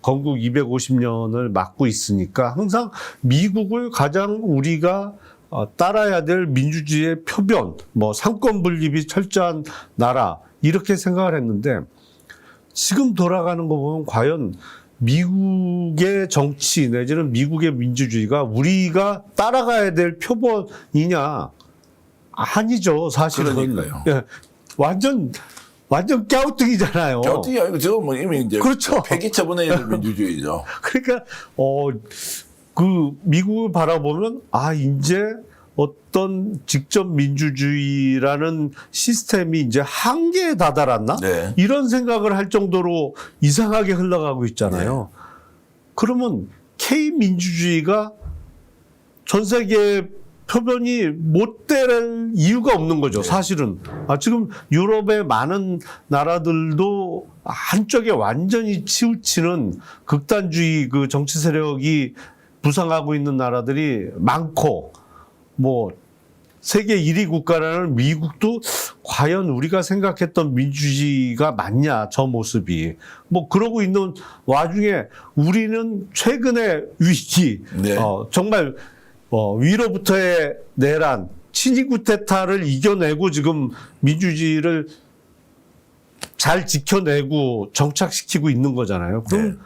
건국 250년을 맞고 있으니까 항상 미국을 가장 우리가 따라야 될 민주주의의 표변, 뭐 상권 분립이 철저한 나라 이렇게 생각을 했는데 지금 돌아가는 거 보면 과연 미국의 정치 내지는 미국의 민주주의가 우리가 따라가야 될 표본이냐? 아니죠, 사실은. 그러니까요. 예, 완전 갸우뚱이잖아요. 갸우뚱이 아니고 지금 뭐 이미 이제 그렇죠. 폐기 처분해야 될 민주주의죠. 그러니까 그 미국을 바라보면 이제 어떤 직접 민주주의라는 시스템이 이제 한계에 다다랐나? 네. 이런 생각을 할 정도로 이상하게 흘러가고 있잖아요. 네. 그러면 K 민주주의가 전 세계 표변이 못 될 이유가 없는 거죠. 네. 사실은. 지금 유럽의 많은 나라들도 한쪽에 완전히 치우치는 극단주의 그 정치 세력이 부상하고 있는 나라들이 많고, 뭐 세계 1위 국가라는 미국도 과연 우리가 생각했던 민주주의가 맞냐, 저 모습이. 뭐 그러고 있는 와중에 우리는 최근의 위기, 네. 정말 위로부터의 내란, 친위 쿠데타를 이겨내고 지금 민주주의를 잘 지켜내고 정착시키고 있는 거잖아요. 그럼 네.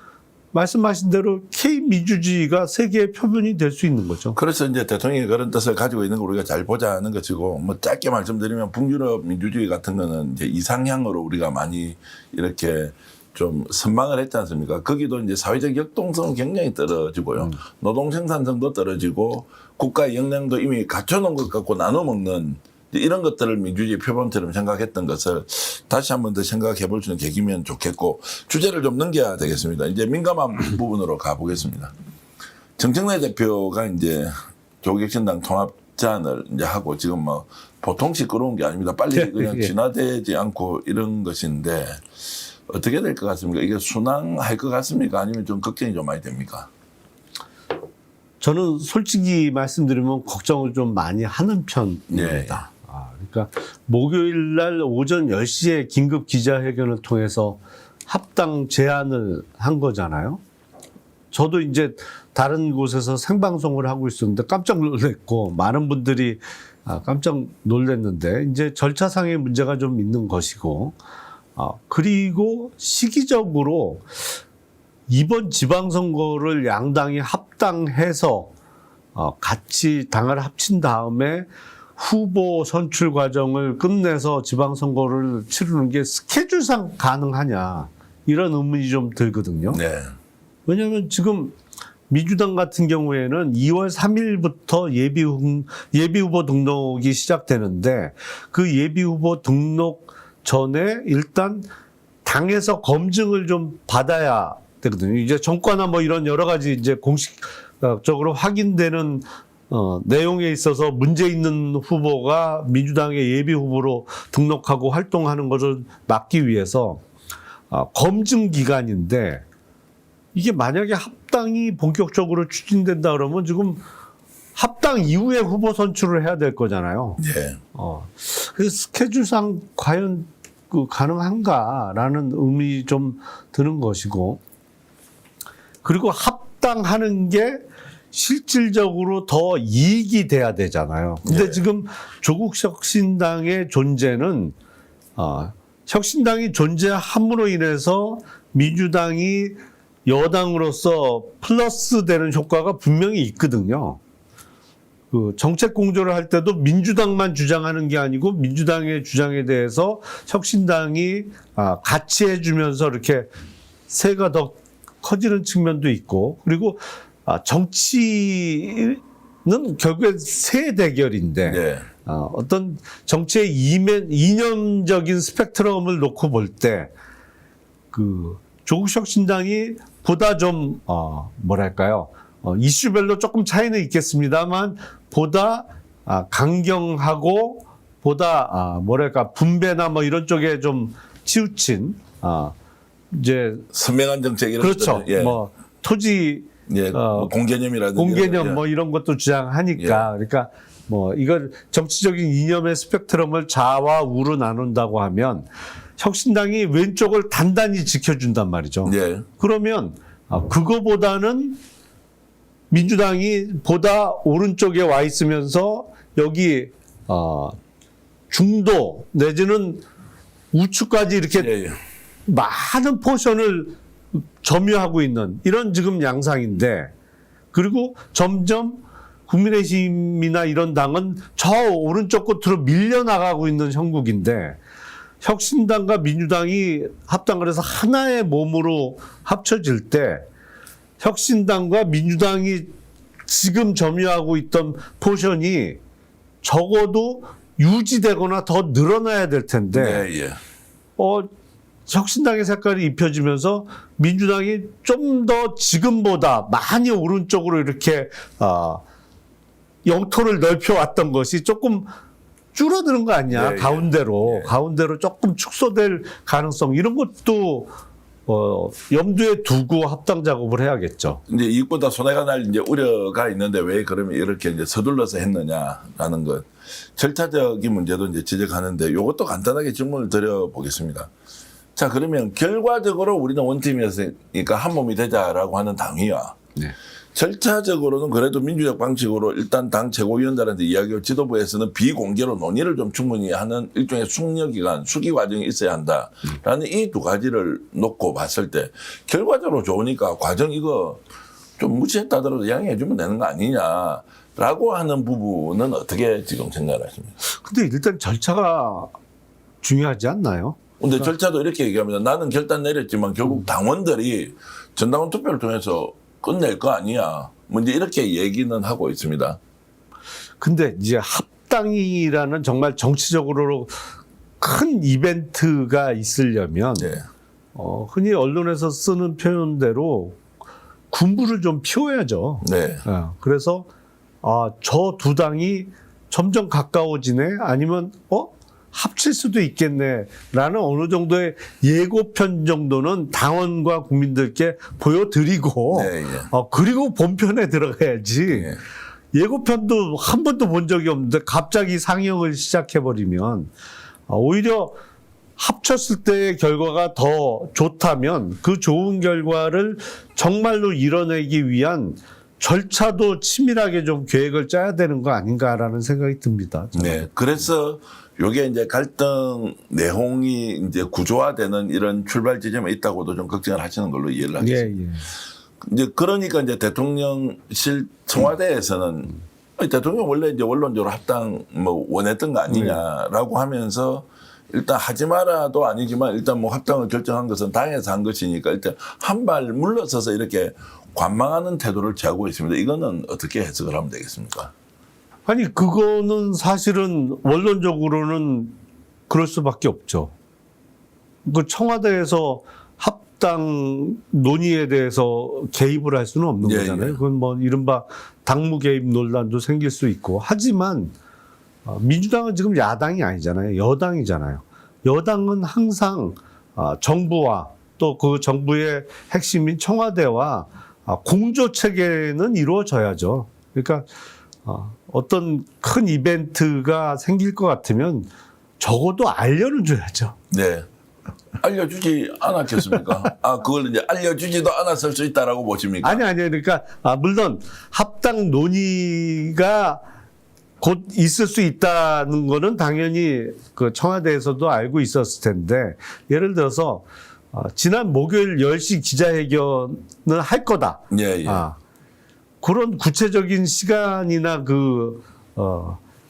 말씀하신 대로 K 민주주의가 세계의 표본이 될 수 있는 거죠. 그래서 이제 대통령이 그런 뜻을 가지고 있는 걸 우리가 잘 보자는 것이고, 뭐 짧게 말씀드리면 북유럽 민주주의 같은 거는 이제 이상향으로 우리가 많이 이렇게 좀 선망을 했지 않습니까? 거기도 이제 사회적 역동성은 굉장히 떨어지고요. 노동 생산성도 떨어지고 국가의 역량도 이미 갖춰놓은 것 갖고 나눠 먹는 이런 것들을 민주주의 표본처럼 생각했던 것을 다시 한 번 더 생각해 볼 수 있는 계기면 좋겠고, 주제를 좀 넘겨야 되겠습니다. 이제 민감한 부분으로 가보겠습니다. 정청래 대표가 이제 조국혁신당 통합제안을 이제 하고 지금 뭐 보통씩 끌어온 게 아닙니다. 빨리 그냥 진화되지 않고 이런 것인데 어떻게 될 것 같습니까? 이게 순항할 것 같습니까? 아니면 좀 걱정이 좀 많이 됩니까? 저는 솔직히 말씀드리면 걱정을 좀 많이 하는 편입니다. 네. 그러니까 목요일 날 오전 10시에 긴급 기자회견을 통해서 합당 제안을 한 거잖아요. 저도 이제 다른 곳에서 생방송을 하고 있었는데 깜짝 놀랐고, 많은 분들이 깜짝 놀랐는데, 이제 절차상의 문제가 좀 있는 것이고, 그리고 시기적으로 이번 지방선거를 양당이 합당해서 같이 당을 합친 다음에 후보 선출 과정을 끝내서 지방선거를 치르는 게 스케줄상 가능하냐, 이런 의문이 좀 들거든요. 네. 왜냐하면 지금 민주당 같은 경우에는 2월 3일부터 예비후보 등록이 시작되는데, 그 예비후보 등록 전에 일단 당에서 검증을 좀 받아야 되거든요. 이제 정과나 뭐 이런 여러 가지 이제 공식적으로 확인되는 내용에 있어서 문제 있는 후보가 민주당의 예비 후보로 등록하고 활동하는 것을 막기 위해서 검증 기간인데, 이게 만약에 합당이 본격적으로 추진된다 그러면 지금 합당 이후에 후보 선출을 해야 될 거잖아요. 네. 그래서 스케줄상 과연 가능한가라는 의문이 좀 드는 것이고, 그리고 합당하는 게 실질적으로 더 이익이 돼야 되잖아요. 근데 네. 지금 조국 혁신당의 존재는 혁신당이 존재함으로 인해서 민주당이 여당으로서 플러스 되는 효과가 분명히 있거든요. 그 정책 공조를 할 때도 민주당만 주장하는 게 아니고 민주당의 주장에 대해서 혁신당이 같이 해주면서 이렇게 세가 더 커지는 측면도 있고, 그리고 정치는 결국엔 세 대결인데, 네. 어떤 정치의 이념적인 스펙트럼을 놓고 볼 때 그 조국 혁신당이 보다 좀 뭐랄까요, 이슈별로 조금 차이는 있겠습니다만 보다 강경하고 보다 뭐랄까 분배나 뭐 이런 쪽에 좀 치우친 이제 선명한 정책 이런 그렇죠. 것들, 예. 뭐 토지 예. 뭐 공개념이라든지 공개념 예. 뭐 이런 것도 주장하니까, 그러니까 뭐 이걸 정치적인 이념의 스펙트럼을 좌와 우로 나눈다고 하면 혁신당이 왼쪽을 단단히 지켜준단 말이죠. 예. 그러면 그거보다는 민주당이 보다 오른쪽에 와 있으면서 여기 중도 내지는 우측까지 이렇게 예, 예. 많은 포션을 점유하고 있는 이런 지금 양상인데, 그리고 점점 국민의힘이나 이런 당은 저 오른쪽 끝으로 밀려나가고 있는 형국인데, 혁신당과 민주당이 합당을 해서 하나의 몸으로 합쳐질 때 혁신당과 민주당이 지금 점유하고 있던 포션이 적어도 유지되거나 더 늘어나야 될 텐데, 예, 예. 혁신당의 색깔이 입혀지면서 민주당이 좀 더 지금보다 많이 오른쪽으로 이렇게 영토를 넓혀왔던 것이 조금 줄어드는 거 아니냐. 예, 예. 가운데로 조금 축소될 가능성, 이런 것도 염두에 두고 합당 작업을 해야겠죠. 이제 이익보다 손해가 날 이제 우려가 있는데 왜 그러면 이렇게 이제 서둘러서 했느냐라는 것, 절차적인 문제도 이제 지적하는데, 이것도 간단하게 질문을 드려보겠습니다. 자, 그러면 결과적으로 우리는 원팀이었으니까 한 몸이 되자라고 하는 당위와, 네. 절차적으로는 그래도 민주적 방식으로 일단 당 최고위원들한테 이야기를, 지도부에서는 비공개로 논의를 좀 충분히 하는 일종의 숙려기간, 수기 과정이 있어야 한다라는 이 두 가지를 놓고 봤을 때, 결과적으로 좋으니까 과정 이거 좀 무시했다더라도 양해해주면 되는 거 아니냐라고 하는 부분은 어떻게 지금 생각을 하십니까? 근데 일단 절차가 중요하지 않나요? 근데 절차도 이렇게 얘기합니다. 나는 결단 내렸지만 결국 당원들이 전당원 투표를 통해서 끝낼 거 아니야. 뭐 이제 이렇게 얘기는 하고 있습니다. 근데 이제 합당이라는 정말 정치적으로 큰 이벤트가 있으려면 네. 흔히 언론에서 쓰는 표현대로 군부를 좀 피워야죠. 네. 그래서 저 두 당이 점점 가까워지네, 아니면 합칠 수도 있겠네라는 어느 정도의 예고편 정도는 당원과 국민들께 보여드리고, 네, 예. 그리고 본편에 들어가야지. 네. 예고편도 한 번도 본 적이 없는데 갑자기 상영을 시작해버리면 오히려 합쳤을 때의 결과가 더 좋다면 그 좋은 결과를 정말로 이뤄내기 위한 절차도 치밀하게 좀 계획을 짜야 되는 거 아닌가라는 생각이 듭니다. 저는. 네. 그래서 요게 이제 갈등 내용이 이제 구조화되는 이런 출발 지점에 있다고도 좀 걱정을 하시는 걸로 이해를 하겠습니다. 예. 이제 그러니까 이제 대통령실 청와대에서는 대통령 원래 이제 원론적으로 합당 뭐 원했던 거 아니냐라고 하면서, 일단 하지 마라도 아니지만 일단 뭐 합당을 결정한 것은 당에서 한 것이니까 일단 한 발 물러서서 이렇게 관망하는 태도를 취하고 있습니다. 이거는 어떻게 해석을 하면 되겠습니까? 아니, 그거는 사실은 원론적으로는 그럴 수밖에 없죠. 그 청와대에서 합당 논의에 대해서 개입을 할 수는 없는 예, 거잖아요. 예. 그건 뭐 이른바 당무 개입 논란도 생길 수 있고. 하지만 민주당은 지금 야당이 아니잖아요. 여당이잖아요. 여당은 항상 정부와 또 그 정부의 핵심인 청와대와 공조 체계는 이루어져야죠. 그러니까 어떤 큰 이벤트가 생길 것 같으면 적어도 알려는 줘야죠. 네. 알려주지 않았겠습니까? 그걸 이제 알려주지도 않았을 수 있다라고 보십니까? 아니. 그러니까 물론 합당 논의가 곧 있을 수 있다는 거는 당연히 그 청와대에서도 알고 있었을 텐데, 예를 들어서 지난 목요일 10시 기자회견을 할 거다. 예, 예. 그런 구체적인 시간이나 그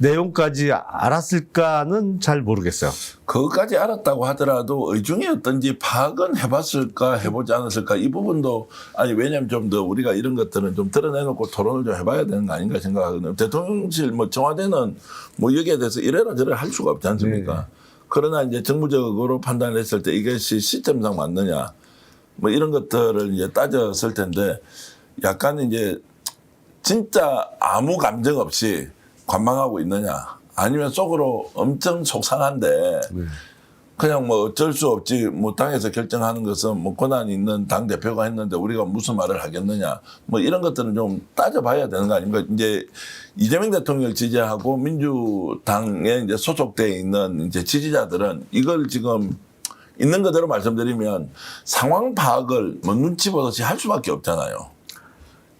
내용까지 알았을까는 잘 모르겠어요. 그것까지 알았다고 하더라도 의중이 어떤지 파악은 해봤을까 해보지 않았을까, 이 부분도 왜냐면 좀 더 우리가 이런 것들은 좀 드러내놓고 토론을 좀 해봐야 되는 거 아닌가 생각하거든요. 대통령실 뭐 청와대는 뭐 여기에 대해서 이래라 저래라 할 수가 없지 않습니까? 네. 그러나 이제 정부적으로 판단을 했을 때 이것이 시점상 맞느냐 뭐 이런 것들을 이제 따졌을 텐데, 약간 이제 진짜 아무 감정 없이 관망하고 있느냐, 아니면 속으로 엄청 속상한데 그냥 뭐 어쩔 수 없지, 뭐 당에서 결정하는 것은 뭐 권한이 있는 당 대표가 했는데 우리가 무슨 말을 하겠느냐, 뭐 이런 것들은 좀 따져봐야 되는 거 아닙니까? 이제 이재명 대통령을 지지하고 민주당에 이제 소속돼 있는 이제 지지자들은 이걸 지금 있는 그대로 말씀드리면 상황 파악을 뭐 눈치 보듯이 할 수밖에 없잖아요.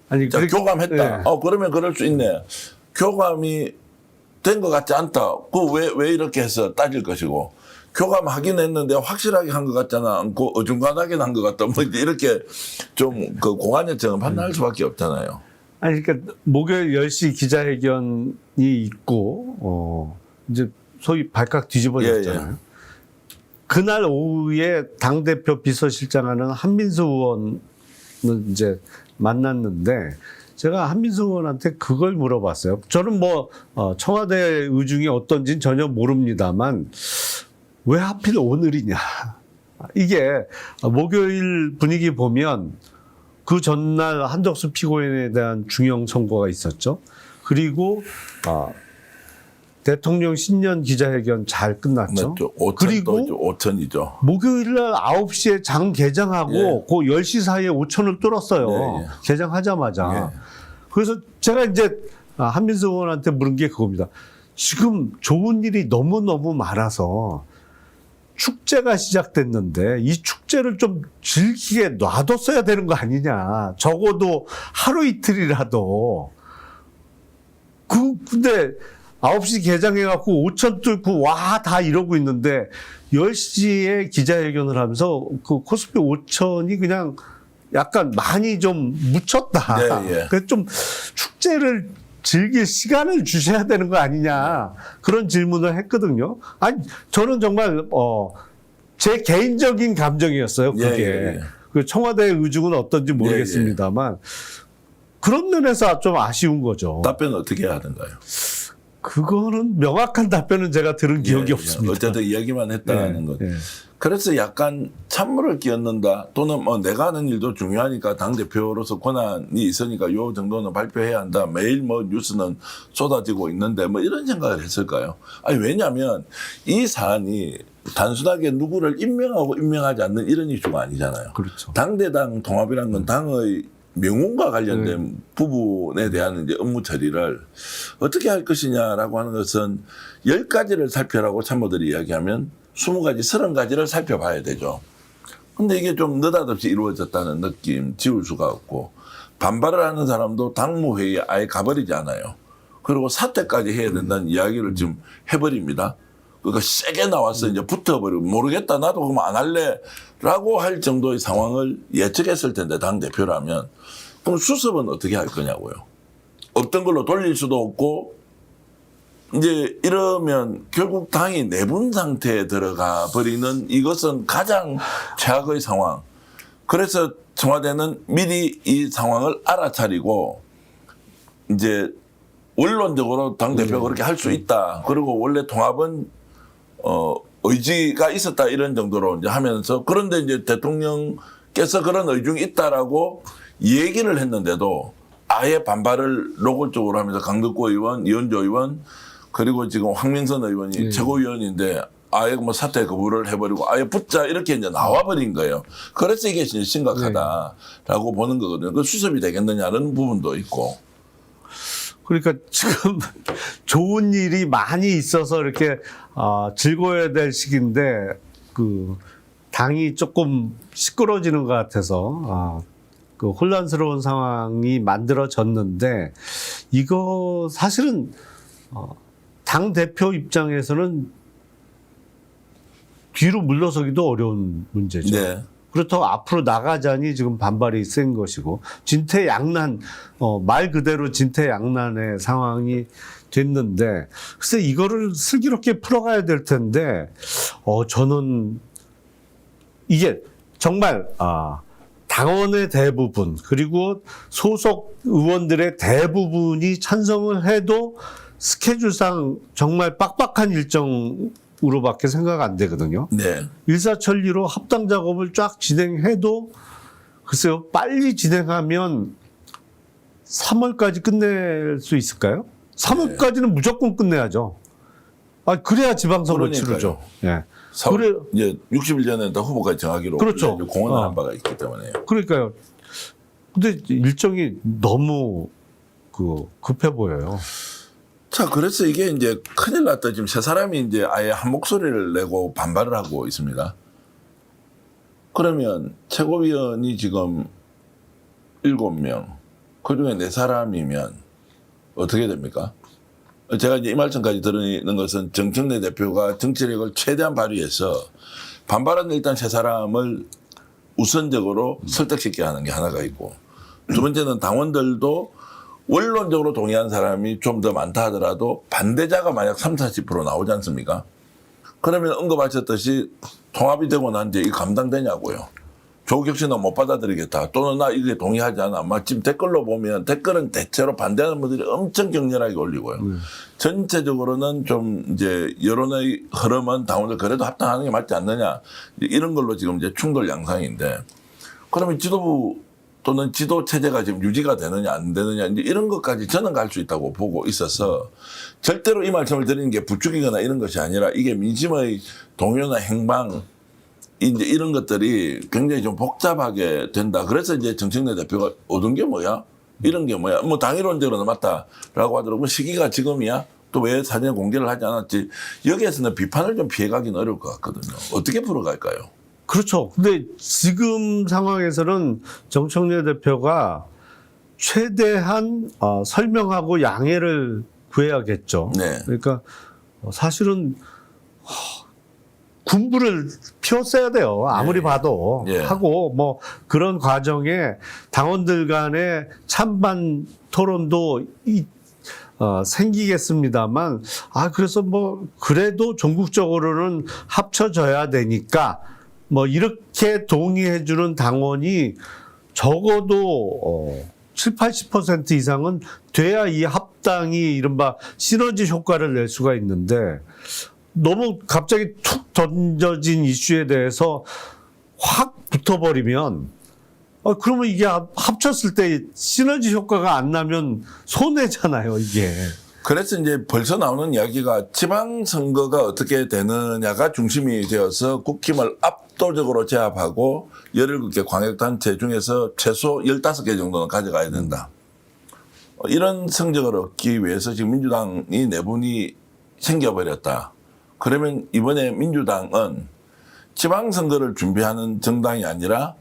아니 자, 교감했다. 네. 그러면 그럴 수 있네. 교감이 된 것 같지 않다. 왜 이렇게 해서 따질 것이고. 교감하긴 했는데 확실하게 한 것 같잖아. 않고 어중간하게 한 것 같다. 뭐 이렇게 좀 그 공안여정은 판단할 수밖에 없잖아요. 아니 그러니까 목요일 10시 기자회견이 있고 이제 소위 발칵 뒤집어졌잖아요. 예. 그날 오후에 당대표 비서실장하는 한민수 의원은 이제 만났는데 제가 한민수 의원한테 그걸 물어봤어요. 저는 뭐 청와대 의중이 어떤지는 전혀 모릅니다만 왜 하필 오늘이냐. 이게 목요일 분위기 보면 그 전날 한덕수 피고인에 대한 중형 선고가 있었죠. 그리고 대통령 신년 기자회견 잘 끝났죠. 맞죠. 그리고 5천이죠. 목요일 날 9시에 장 개장하고 예. 그 10시 사이에 5천을 뚫었어요. 예, 예. 개장하자마자. 예. 그래서 제가 이제 한민수 의원한테 물은 게 그겁니다. 지금 좋은 일이 너무너무 많아서 축제가 시작됐는데 이 축제를 좀 즐기게 놔뒀어야 되는 거 아니냐. 적어도 하루 이틀이라도. 근데 9시 개장해갖고 5천 뚫고 와 다 이러고 있는데 10시에 기자회견을 하면서 그 코스피 5천이 그냥 약간 많이 좀 묻혔다. 예, 예. 그래서 좀 축제를 즐길 시간을 주셔야 되는 거 아니냐. 그런 질문을 했거든요. 아니, 저는 정말, 제 개인적인 감정이었어요. 그게. 예, 예. 그 청와대의 의중은 어떤지 모르겠습니다만. 그런 면에서 좀 아쉬운 거죠. 답변은 어떻게 해야 하는가요? 그거는 명확한 답변은 제가 들은 기억이 없습니다. 어쨌든 이야기만 했다는 것. 예. 그래서 약간 찬물을 끼얹는다 또는 뭐 내가 하는 일도 중요하니까 당대표로서 권한이 있으니까 요 정도는 발표해야 한다. 매일 뭐 뉴스는 쏟아지고 있는데 뭐 이런 생각을 했을까요? 아니 왜냐하면 이 사안이 단순하게 누구를 임명하고 임명하지 않는 이런 이슈가 아니잖아요. 그렇죠. 당대당 통합이라는 건 당의 명운과 관련된 부분에 대한 이제 업무 처리를 어떻게 할 것이냐라고 하는 것은 10가지를 살펴라고 참모들이 이야기하면 20가지, 30가지를 살펴봐야 되죠. 근데 이게 좀 느닷없이 이루어졌다는 느낌 지울 수가 없고 반발을 하는 사람도 당무회의에 아예 가버리지 않아요. 그리고 사퇴까지 해야 된다는 이야기를 지금 해버립니다. 그러니까 세게 나와서 이제 붙어버리고 모르겠다 나도 그럼 안 할래 라고 할 정도의 상황을 예측했을 텐데 당대표라면 그럼 수습은 어떻게 할 거냐고요. 없던 걸로 돌릴 수도 없고 이제 이러면 결국 당이 내분 상태에 들어가 버리는 이것은 가장 최악의 상황. 그래서 청와대는 미리 이 상황을 알아차리고 이제 원론적으로 당대표가 그렇게 할 수 있다. 그리고 원래 통합은 의지가 있었다 이런 정도로 이제 하면서 그런데 이제 대통령께서 그런 의중이 있다라고 얘기를 했는데도 아예 반발을 노골적으로 하면서 강덕구 의원, 이현주 의원 그리고 지금 황민선 의원이 최고위원인데 아예 뭐 사퇴 거부를 해버리고 아예 붙자 이렇게 이제 나와버린 거예요. 그래서 이게 진짜 심각하다라고 보는 거거든요. 그 수습이 되겠느냐는 부분도 있고. 그러니까 지금 좋은 일이 많이 있어서 이렇게 즐거워야 될 시기인데 그 당이 조금 시끄러지는 것 같아서 그 혼란스러운 상황이 만들어졌는데 이거 사실은 당 대표 입장에서는 뒤로 물러서기도 어려운 문제죠. 네. 그렇다고 앞으로 나가자니 지금 반발이 센 것이고 진퇴양난 말 그대로 진퇴양난의 상황이 됐는데 글쎄 이거를 슬기롭게 풀어가야 될 텐데 저는 이게 정말 당원의 대부분 그리고 소속 의원들의 대부분이 찬성을 해도 스케줄상 정말 빡빡한 일정으로밖에 생각 안 되거든요. 네. 일사천리로 합당 작업을 쫙 진행해도 글쎄요 빨리 진행하면 3월까지 끝낼 수 있을까요? 3월까지는 무조건 끝내야죠. 그래야 지방선거 치르죠. 예. 그래 이제 60일 전에 다 후보까지 정하기로 그렇죠. 공언을 한 바가 있기 때문에요. 그러니까요. 근데 일정이 너무 급해 보여요. 자, 그래서 이게 이제 큰일 났다. 지금 세 사람이 이제 아예 한 목소리를 내고 반발을 하고 있습니다. 그러면 최고위원이 지금 7명, 그중에 4사람이면 어떻게 됩니까? 제가 이제 이 말씀까지 드리는 것은 정청래 대표가 정치력을 최대한 발휘해서 반발은 일단 3사람을 우선적으로 설득시켜야 하는 게 하나가 있고, 두 번째는 당원들도 원론적으로 동의한 사람이 좀 더 많다 하더라도 반대자가 만약 30-40% 나오지 않습니까? 그러면 언급하셨듯이 통합이 되고 난 뒤에 이 감당되냐고요. 조국혁신은 못 받아들이겠다. 또는 나 이게 동의하지 않아. 지금 댓글로 보면 댓글은 대체로 반대하는 분들이 엄청 격렬하게 올리고요. 전체적으로는 좀 이제 여론의 흐름은 당원들 그래도 합당하는 게 맞지 않느냐. 이런 걸로 지금 이제 충돌 양상인데, 그러면 지도부 또는 지도 체제가 지금 유지가 되느냐 안 되느냐 이제 이런 것까지 저는 갈 수 있다고 보고 있어서, 절대로 이 말씀을 드리는 게 부추기거나 이런 것이 아니라 이게 민심의 동요나 행방 이제 이런 것들이 굉장히 좀 복잡하게 된다. 그래서 이제 정청래 대표가 얻은 게 뭐야? 이런 게 뭐야? 뭐 당일론적으로는 맞다라고 하더라도 시기가 지금이야? 또 왜 사전에 공개를 하지 않았지? 여기에서는 비판을 좀 피해가기는 어려울 것 같거든요. 어떻게 풀어갈까요? 그렇죠. 근데 지금 상황에서는 정청래 대표가 최대한 설명하고 양해를 구해야겠죠. 네. 그러니까 사실은 군부를 피웠어야 돼요. 아무리 봐도. 예. 하고 뭐 그런 과정에 당원들 간의 찬반 토론도 생기겠습니다만, 그래서 뭐 그래도 전국적으로는 합쳐져야 되니까 뭐 이렇게 동의해주는 당원이 적어도 70-80% 이상은 돼야 이 합당이 이른바 시너지 효과를 낼 수가 있는데, 너무 갑자기 툭 던져진 이슈에 대해서 확 붙어버리면, 그러면 이게 합쳤을 때 시너지 효과가 안 나면 손해잖아요, 이게. 그래서 이제 벌써 나오는 이야기가 지방선거가 어떻게 되느냐가 중심이 되어서 국힘을 압도적으로 제압하고 17개 광역단체 중에서 최소 15개 정도는 가져가야 된다. 이런 성적을 얻기 위해서 지금 민주당이 내분이 생겨버렸다. 그러면 이번에 민주당은 지방선거를 준비하는 정당이 아니라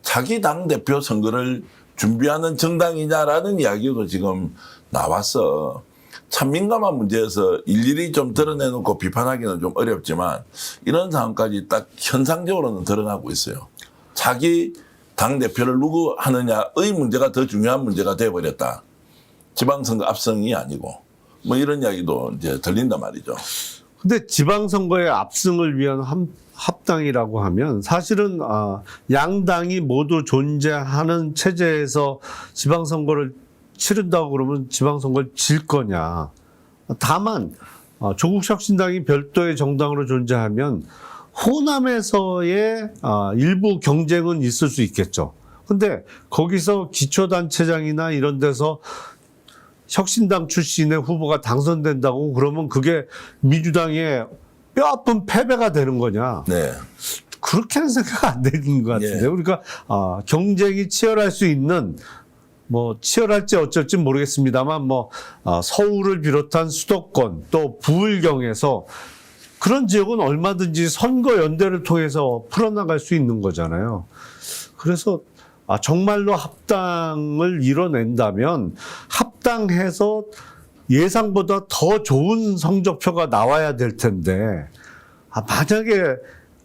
자기 당대표 선거를 준비하는 정당이냐라는 이야기도 지금 나왔어. 참 민감한 문제여서 일일이 좀 드러내놓고 비판하기는 좀 어렵지만 이런 상황까지 딱 현상적으로는 드러나고 있어요. 자기 당대표를 누구 하느냐의 문제가 더 중요한 문제가 되어버렸다. 지방선거 압승이 아니고 뭐 이런 이야기도 이제 들린단 말이죠. 근데 지방선거의 압승을 위한 합당이라고 하면 사실은 양당이 모두 존재하는 체제에서 지방선거를 치른다고 그러면 지방선거를 질 거냐. 다만 조국혁신당이 별도의 정당으로 존재하면 호남에서의 일부 경쟁은 있을 수 있겠죠. 근데 거기서 기초단체장이나 이런 데서 혁신당 출신의 후보가 당선된다고 그러면 그게 민주당의 뼈아픈 패배가 되는 거냐? 네. 그렇게는 생각 안 되는 것 같은데요. 예. 그러니까 경쟁이 치열할 수 있는, 뭐 치열할지 어쩔지 모르겠습니다만 뭐 서울을 비롯한 수도권 또 부울경에서 그런 지역은 얼마든지 선거 연대를 통해서 풀어나갈 수 있는 거잖아요. 그래서 정말로 합당을 이뤄낸다면 합당해서 예상보다 더 좋은 성적표가 나와야 될 텐데, 만약에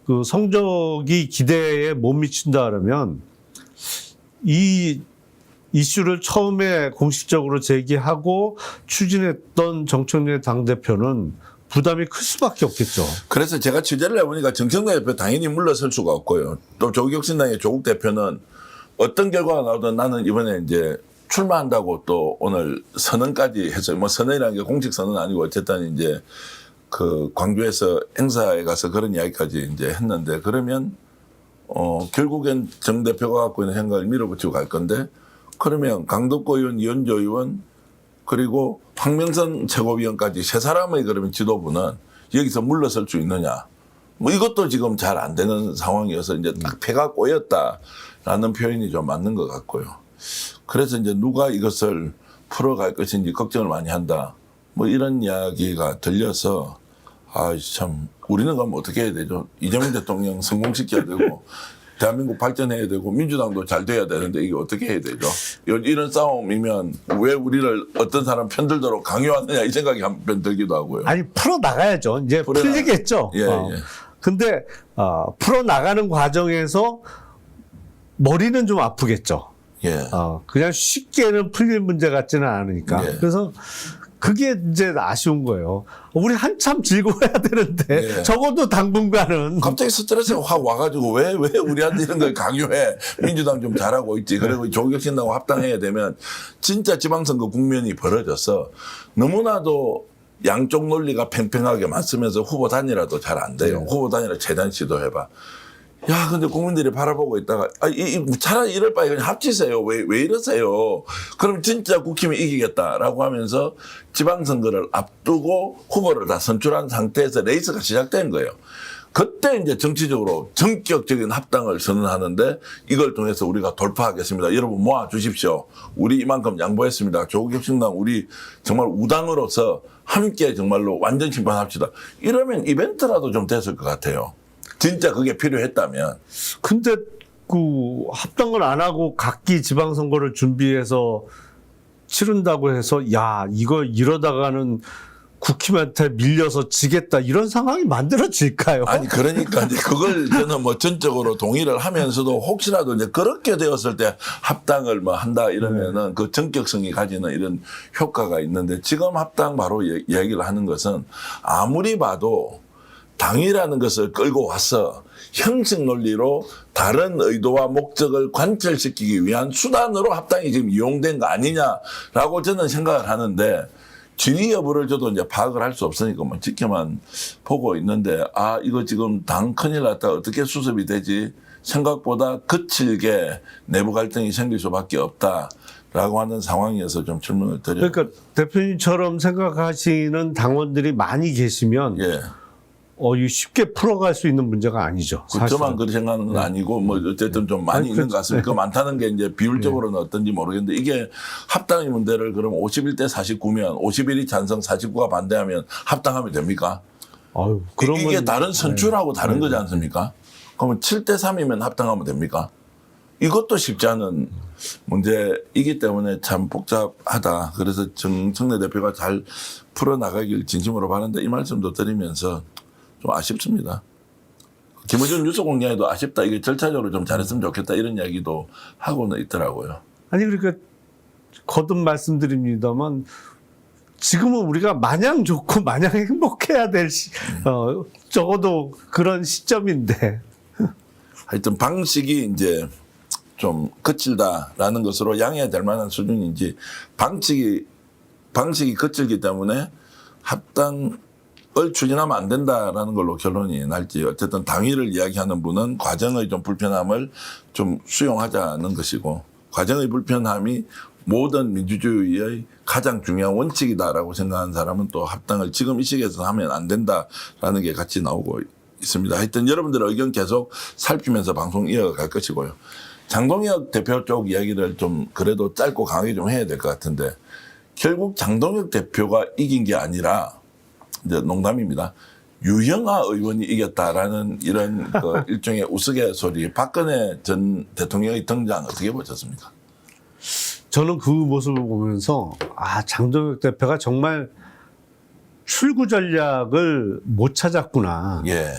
그 성적이 기대에 못 미친다 그러면 이 이슈를 처음에 공식적으로 제기하고 추진했던 정청래 당대표는 부담이 클 수밖에 없겠죠. 그래서 제가 취재를 해보니까 정청래 대표 당연히 물러설 수가 없고요. 또 조국혁신당의 조국 대표는 어떤 결과가 나오든 나는 이번에 이제 출마한다고 또 오늘 선언까지 했어요. 뭐 선언이라는 게 공식 선언은 아니고 어쨌든 이제 그 광주에서 행사에 가서 그런 이야기까지 이제 했는데, 그러면 결국엔 정 대표가 갖고 있는 생각을 밀어붙이고 갈 건데, 그러면 강덕구 의원, 이현주 의원 그리고 황명선 최고위원까지 3사람의 그러면 지도부는 여기서 물러설 수 있느냐? 뭐 이것도 지금 잘 안 되는 상황이어서 이제 딱 패가 꼬였다라는 표현이 좀 맞는 것 같고요. 그래서 이제 누가 이것을 풀어갈 것인지 걱정을 많이 한다. 뭐 이런 이야기가 들려서 참 우리는 그럼 어떻게 해야 되죠? 이재명 대통령 성공시켜야 되고 대한민국 발전해야 되고 민주당도 잘 돼야 되는데 이게 어떻게 해야 되죠? 이런 싸움이면 왜 우리를 어떤 사람 편들도록 강요하느냐 이 생각이 한편 들기도 하고요. 아니 풀어 나가야죠. 이제 풀리겠죠. 예, 예. 근데 풀어 나가는 과정에서 머리는 좀 아프겠죠. 예. 그냥 쉽게는 풀릴 문제 같지는 않으니까. 예. 그래서 그게 이제 아쉬운 거예요. 우리 한참 즐거워야 되는데 예. 적어도 당분간은 갑자기 스트레스가 확 와가지고 왜 우리한테 이런 걸 강요해? 민주당 좀 잘하고 있지. 그리고 조국혁신당하고 합당해야 되면 진짜 지방선거 국면이 벌어져서 너무나도 양쪽 논리가 팽팽하게 맞으면서 후보 단일화도 잘 안 돼요. 후보 단일화 최대한 시도해봐. 야, 근데 국민들이 바라보고 있다가, 차라리 이럴 바에 그냥 합치세요. 왜 이러세요? 그럼 진짜 국힘이 이기겠다라고 하면서 지방선거를 앞두고 후보를 다 선출한 상태에서 레이스가 시작된 거예요. 그때 이제 정치적으로 전격적인 합당을 선언하는데 이걸 통해서 우리가 돌파하겠습니다. 여러분 모아주십시오. 우리 이만큼 양보했습니다. 조국혁신당 우리 정말 우당으로서 함께 정말로 완전 심판합시다. 이러면 이벤트라도 좀 됐을 것 같아요. 진짜 그게 필요했다면. 근데 그 합당을 안 하고 각기 지방선거를 준비해서 치른다고 해서 야 이거 이러다가는 국힘한테 밀려서 지겠다 이런 상황이 만들어질까요? 아니 그러니까 이제 그걸 저는 뭐 전적으로 동의를 하면서도 혹시라도 이제 그렇게 되었을 때 합당을 뭐 한다 이러면은 그 전격성이 가지는 이런 효과가 있는데 지금 합당 바로 이야기를 하는 것은 아무리 봐도 당이라는 것을 끌고 와서 형식 논리로 다른 의도와 목적을 관철시키기 위한 수단으로 합당이 지금 이용된 거 아니냐라고 저는 생각을 하는데 진위 여부를 저도 이제 파악을 할 수 없으니까 뭐 지켜만 보고 있는데 이거 지금 당 큰일 났다 어떻게 수습이 되지 생각보다 거칠게 내부 갈등이 생길 수밖에 없다라고 하는 상황이어서 좀 질문을 드려요. 그러니까 대표님처럼 생각하시는 당원들이 많이 계시면 예. 이 쉽게 풀어갈 수 있는 문제가 아니죠. 저만 그렇게 생각하는 건 아니고 뭐 어쨌든 좀 많이 있는 것 같습니다. 그 많다는 게 이제 비율적으로는 어떤지 모르겠는데 이게 합당의 문제를 그럼 51대 49면 51이 찬성 49가 반대하면 합당하면 됩니까? 그러면 이게 다른 선출하고 다른 거지 않습니까? 그러면 7대 3이면 합당하면 됩니까? 이것도 쉽지 않은 문제이기 때문에 참 복잡하다. 그래서 정청래 대표가 잘 풀어나가길 진심으로 바라는데 이 말씀도 드리면서 좀 아쉽습니다. 김어준 뉴스 공장에도 아쉽다. 이게 절차적으로 좀 잘했으면 좋겠다. 이런 이야기도 하고는 있더라고요. 아니 그러니까 거듭 말씀드립니다만 지금은 우리가 마냥 좋고 마냥 행복해야 될 적어도 그런 시점인데 하여튼 방식이 이제 좀 거칠다라는 것으로 양해해야 될 만한 수준인지 방식이 거칠기 때문에 합당을 추진하면 안 된다라는 걸로 결론이 날지 어쨌든 당위를 이야기하는 분은 과정의 좀 불편함을 좀 수용하자는 것이고 과정의 불편함이 모든 민주주의의 가장 중요한 원칙이다라고 생각하는 사람은 또 합당을 지금 이 시기에서 하면 안 된다라는 게 같이 나오고 있습니다. 하여튼 여러분들의 의견 계속 살피면서 방송 이어갈 것이고요. 장동혁 대표 쪽 이야기를 좀 그래도 짧고 강하게 좀 해야 될 것 같은데 결국 장동혁 대표가 이긴 게 아니라 이제 농담입니다. 유형아 의원이 이겼다라는 이런 그 일종의 우스갯소리. 박근혜 전 대통령의 등장 어떻게 보셨습니까? 저는 그 모습을 보면서 장동혁 대표가 정말 출구 전략을 못 찾았구나. 예.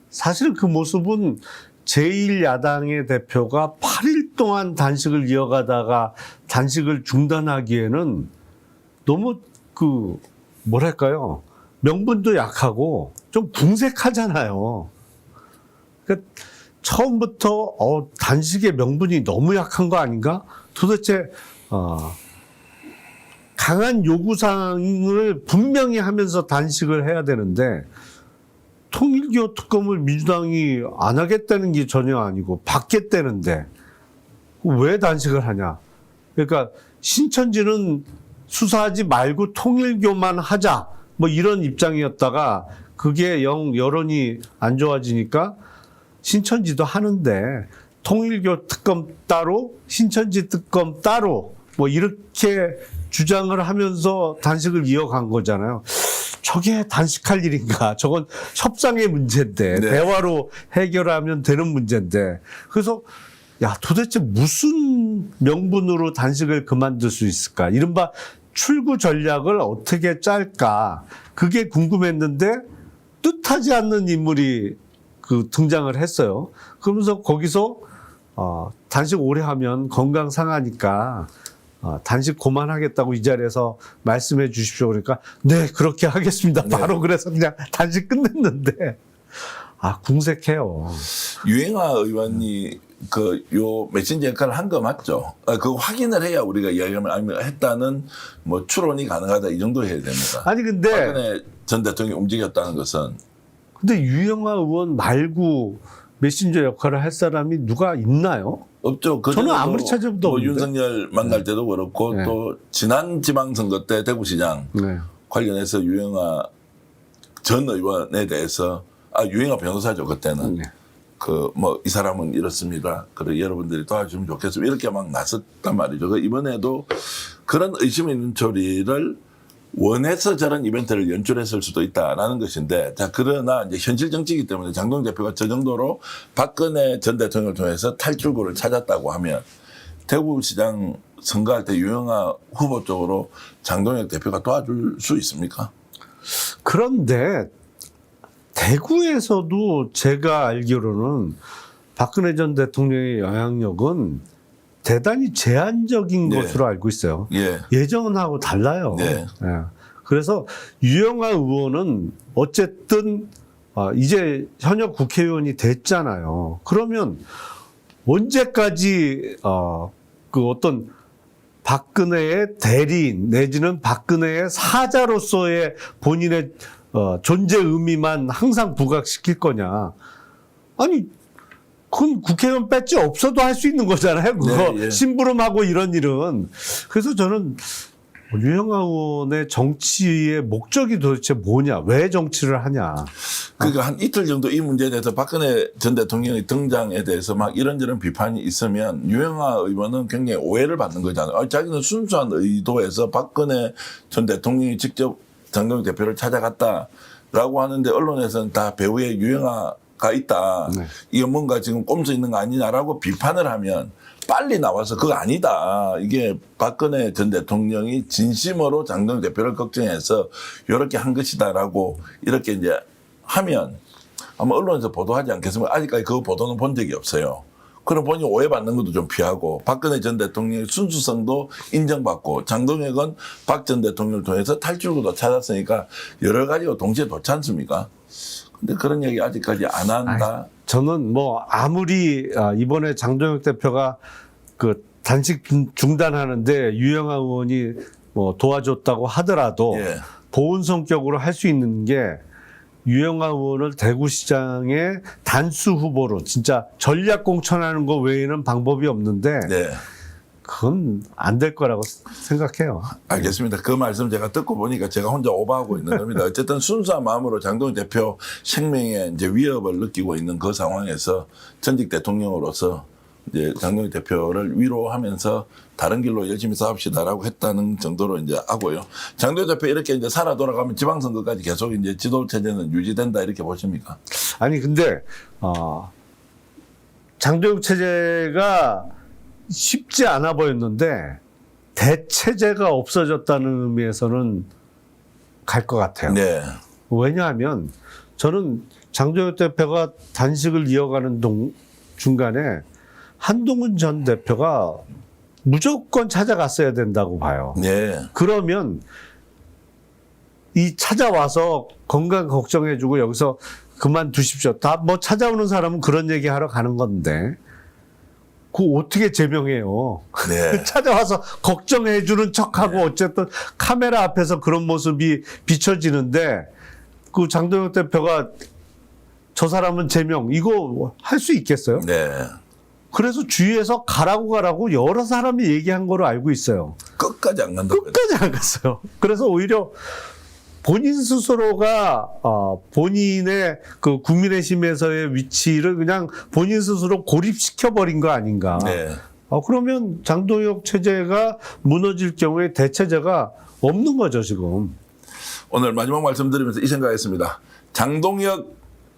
사실 그 모습은 제1야당의 대표가 8일 동안 단식을 이어가다가 단식을 중단하기에는 너무 뭐랄까요. 명분도 약하고 좀 궁색하잖아요. 그러니까 처음부터 단식의 명분이 너무 약한 거 아닌가? 도대체 강한 요구사항을 분명히 하면서 단식을 해야 되는데 통일교 특검을 민주당이 안 하겠다는 게 전혀 아니고 받겠다는데 왜 단식을 하냐. 그러니까 신천지는 수사하지 말고 통일교만 하자. 뭐 이런 입장이었다가 그게 여론이 안 좋아지니까 신천지도 하는데 통일교 특검 따로 신천지 특검 따로 뭐 이렇게 주장을 하면서 단식을 이어간 거잖아요. 저게 단식할 일인가? 저건 협상의 문제인데 네. 대화로 해결하면 되는 문제인데 그래서 야 도대체 무슨 명분으로 단식을 그만둘 수 있을까? 이른바 출구 전략을 어떻게 짤까? 그게 궁금했는데 뜻하지 않는 인물이 그 등장을 했어요. 그러면서 거기서 단식 오래 하면 건강 상하니까 단식 그만하겠다고 이 자리에서 말씀해 주십시오. 그러니까 네 그렇게 하겠습니다. 네. 바로 그래서 그냥 단식 끝냈는데 궁색해요. 유행하 의원이 요 메신저 역할을 한 거 맞죠? 그거 확인을 해야 우리가 이야기하면 아니면 했다는 뭐 추론이 가능하다 이 정도 해야 됩니다. 아니 근데 박근혜 전 대통령이 움직였다는 것은 근데 유영하 의원 말고 메신저 역할을 할 사람이 누가 있나요? 없죠. 저는 아무리 찾아봐도 없는데. 윤석열 만날 때도 그렇고 네. 또 지난 지방선거 때 대구시장 네. 관련해서 유영하 전 의원에 대해서 유영하 변호사죠 그때는. 네. 이 사람은 이렇습니다. 그래 여러분들이 도와주면 좋겠습니다. 이렇게 막 나섰단 말이죠. 이번에도 그런 의심 있는 처리를 원해서 저런 이벤트를 연출했을 수도 있다라는 것인데, 자, 그러나 이제 현실 정치이기 때문에 장동혁 대표가 저 정도로 박근혜 전 대통령을 통해서 탈출구를 찾았다고 하면 대구시장 선거할 때 유영하 후보 쪽으로 장동혁 대표가 도와줄 수 있습니까? 그런데 대구에서도 제가 알기로는 박근혜 전 대통령의 영향력은 대단히 제한적인 네. 것으로 알고 있어요. 예. 예전하고 달라요. 네. 예. 그래서 유영하 의원은 어쨌든 이제 현역 국회의원이 됐잖아요. 그러면 언제까지 그 어떤 박근혜의 대리인 내지는 박근혜의 사자로서의 본인의 존재 의미만 항상 부각시킬 거냐. 아니 그건 국회의원 배지 없어도 할 수 있는 거잖아요. 그거 네, 예. 심부름하고 이런 일은. 그래서 저는 유영하 의원의 정치의 목적이 도대체 뭐냐. 왜 정치를 하냐. 그러니까 한 이틀 정도 이 문제에 대해서 박근혜 전 대통령의 등장에 대해서 막 이런저런 비판이 있으면 유영하 의원은 굉장히 오해를 받는 거잖아요. 자기는 순수한 의도에서 박근혜 전 대통령이 직접 장동혁 대표를 찾아갔다라고 하는데 언론에서는 다 배우의 유영하가 있다. 네. 이게 뭔가 지금 꼼수 있는 거 아니냐라고 비판을 하면 빨리 나와서 그거 아니다. 이게 박근혜 전 대통령이 진심으로 장동혁 대표를 걱정해서 이렇게 한 것이다라고 이렇게 이제 하면 아마 언론에서 보도하지 않겠습니까? 아직까지 그 보도는 본 적이 없어요. 그럼 본인이 오해받는 것도 좀 피하고 박근혜 전 대통령의 순수성도 인정받고 장동혁은 박 전 대통령을 통해서 탈출구도 찾았으니까 여러 가지가 동시에 좋지 않습니까? 근데 그런 얘기 아직까지 안 한다. 저는 뭐 아무리 이번에 장동혁 대표가 그 단식 중단하는데 유영하 의원이 뭐 도와줬다고 하더라도 예. 보훈 성격으로 할 수 있는 게 유영하 의원을 대구시장의 단수 후보로 진짜 전략 공천하는 거 외에는 방법이 없는데 네. 그건 안 될 거라고 생각해요. 알겠습니다. 그 말씀 제가 듣고 보니까 제가 혼자 오버하고 있는 겁니다. 어쨌든 순수한 마음으로 장동혁 대표 생명에 이제 위협을 느끼고 있는 그 상황에서 전직 대통령으로서 이제 장동혁 대표를 위로하면서 다른 길로 열심히 싸웁시다라고 했다는 정도로 이제 하고요. 장동혁 대표 이렇게 이제 살아 돌아가면 지방선거까지 계속 이제 지도 체제는 유지된다 이렇게 보십니까? 아니 근데 장동혁 체제가 쉽지 않아 보였는데 대체제가 없어졌다는 의미에서는 갈 것 같아요. 네. 왜냐하면 저는 장동혁 대표가 단식을 이어가는 중간에 한동훈 전 대표가 무조건 찾아갔어야 된다고 봐요. 네. 그러면 이 찾아와서 건강 걱정해주고 여기서 그만두십시오. 다 뭐 찾아오는 사람은 그런 얘기하러 가는 건데 그거 어떻게 제명해요? 네. 찾아와서 걱정해주는 척하고 어쨌든 카메라 앞에서 그런 모습이 비춰지는데 그 장동혁 대표가 저 사람은 제명 이거 할 수 있겠어요? 네. 그래서 주위에서 가라고 여러 사람이 얘기한 거로 알고 있어요. 끝까지 안 간다고. 끝까지 안 갔어요. 그래서 오히려 본인 스스로가 본인의 그 국민의힘에서의 위치를 그냥 본인 스스로 고립시켜 버린 거 아닌가. 네. 그러면 장동혁 체제가 무너질 경우에 대체제가 없는 거죠 지금. 오늘 마지막 말씀드리면서 이 생각했습니다. 장동혁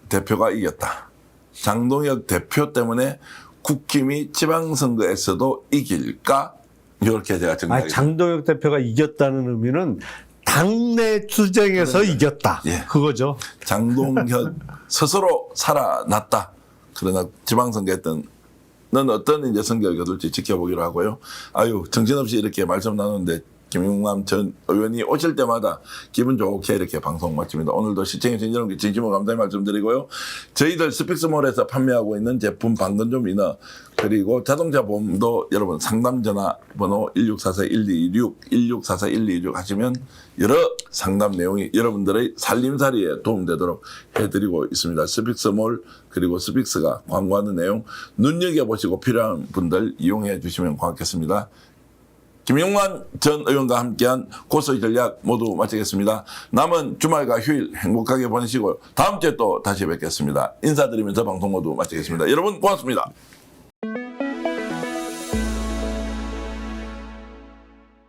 대표가 이겼다. 장동혁 대표 때문에 국힘이 지방선거에서도 이길까? 이렇게 제가 정리하겠습니다. 장동혁 대표가 이겼다는 의미는 당내 투쟁에서 이겼다. 예. 그거죠. 장동혁 스스로 살아났다. 그러나 지방선거 때는 어떤 이제 성격이 거둘지 지켜보기로 하고요. 아유, 정신없이 이렇게 말씀 나누는데 김용남 전 의원이 오실 때마다 기분 좋게 이렇게 방송 마칩니다. 오늘도 시청해주신 여러분께 진심으로 감사의 말씀드리고요. 저희들 스픽스몰에서 판매하고 있는 제품 방건조 이너 그리고 자동차 보험도 여러분 상담 전화번호 1644-1226, 1644-1226 하시면 여러 상담 내용이 여러분들의 살림살이에 도움되도록 해드리고 있습니다. 스픽스몰 그리고 스픽스가 광고하는 내용 눈여겨보시고 필요한 분들 이용해 주시면 고맙겠습니다. 김용만 전 의원과 함께한 고소의 전략 모두 마치겠습니다. 남은 주말과 휴일 행복하게 보내시고 다음 주에 또 다시 뵙겠습니다. 인사드리면서 방송 모두 마치겠습니다. 여러분 고맙습니다.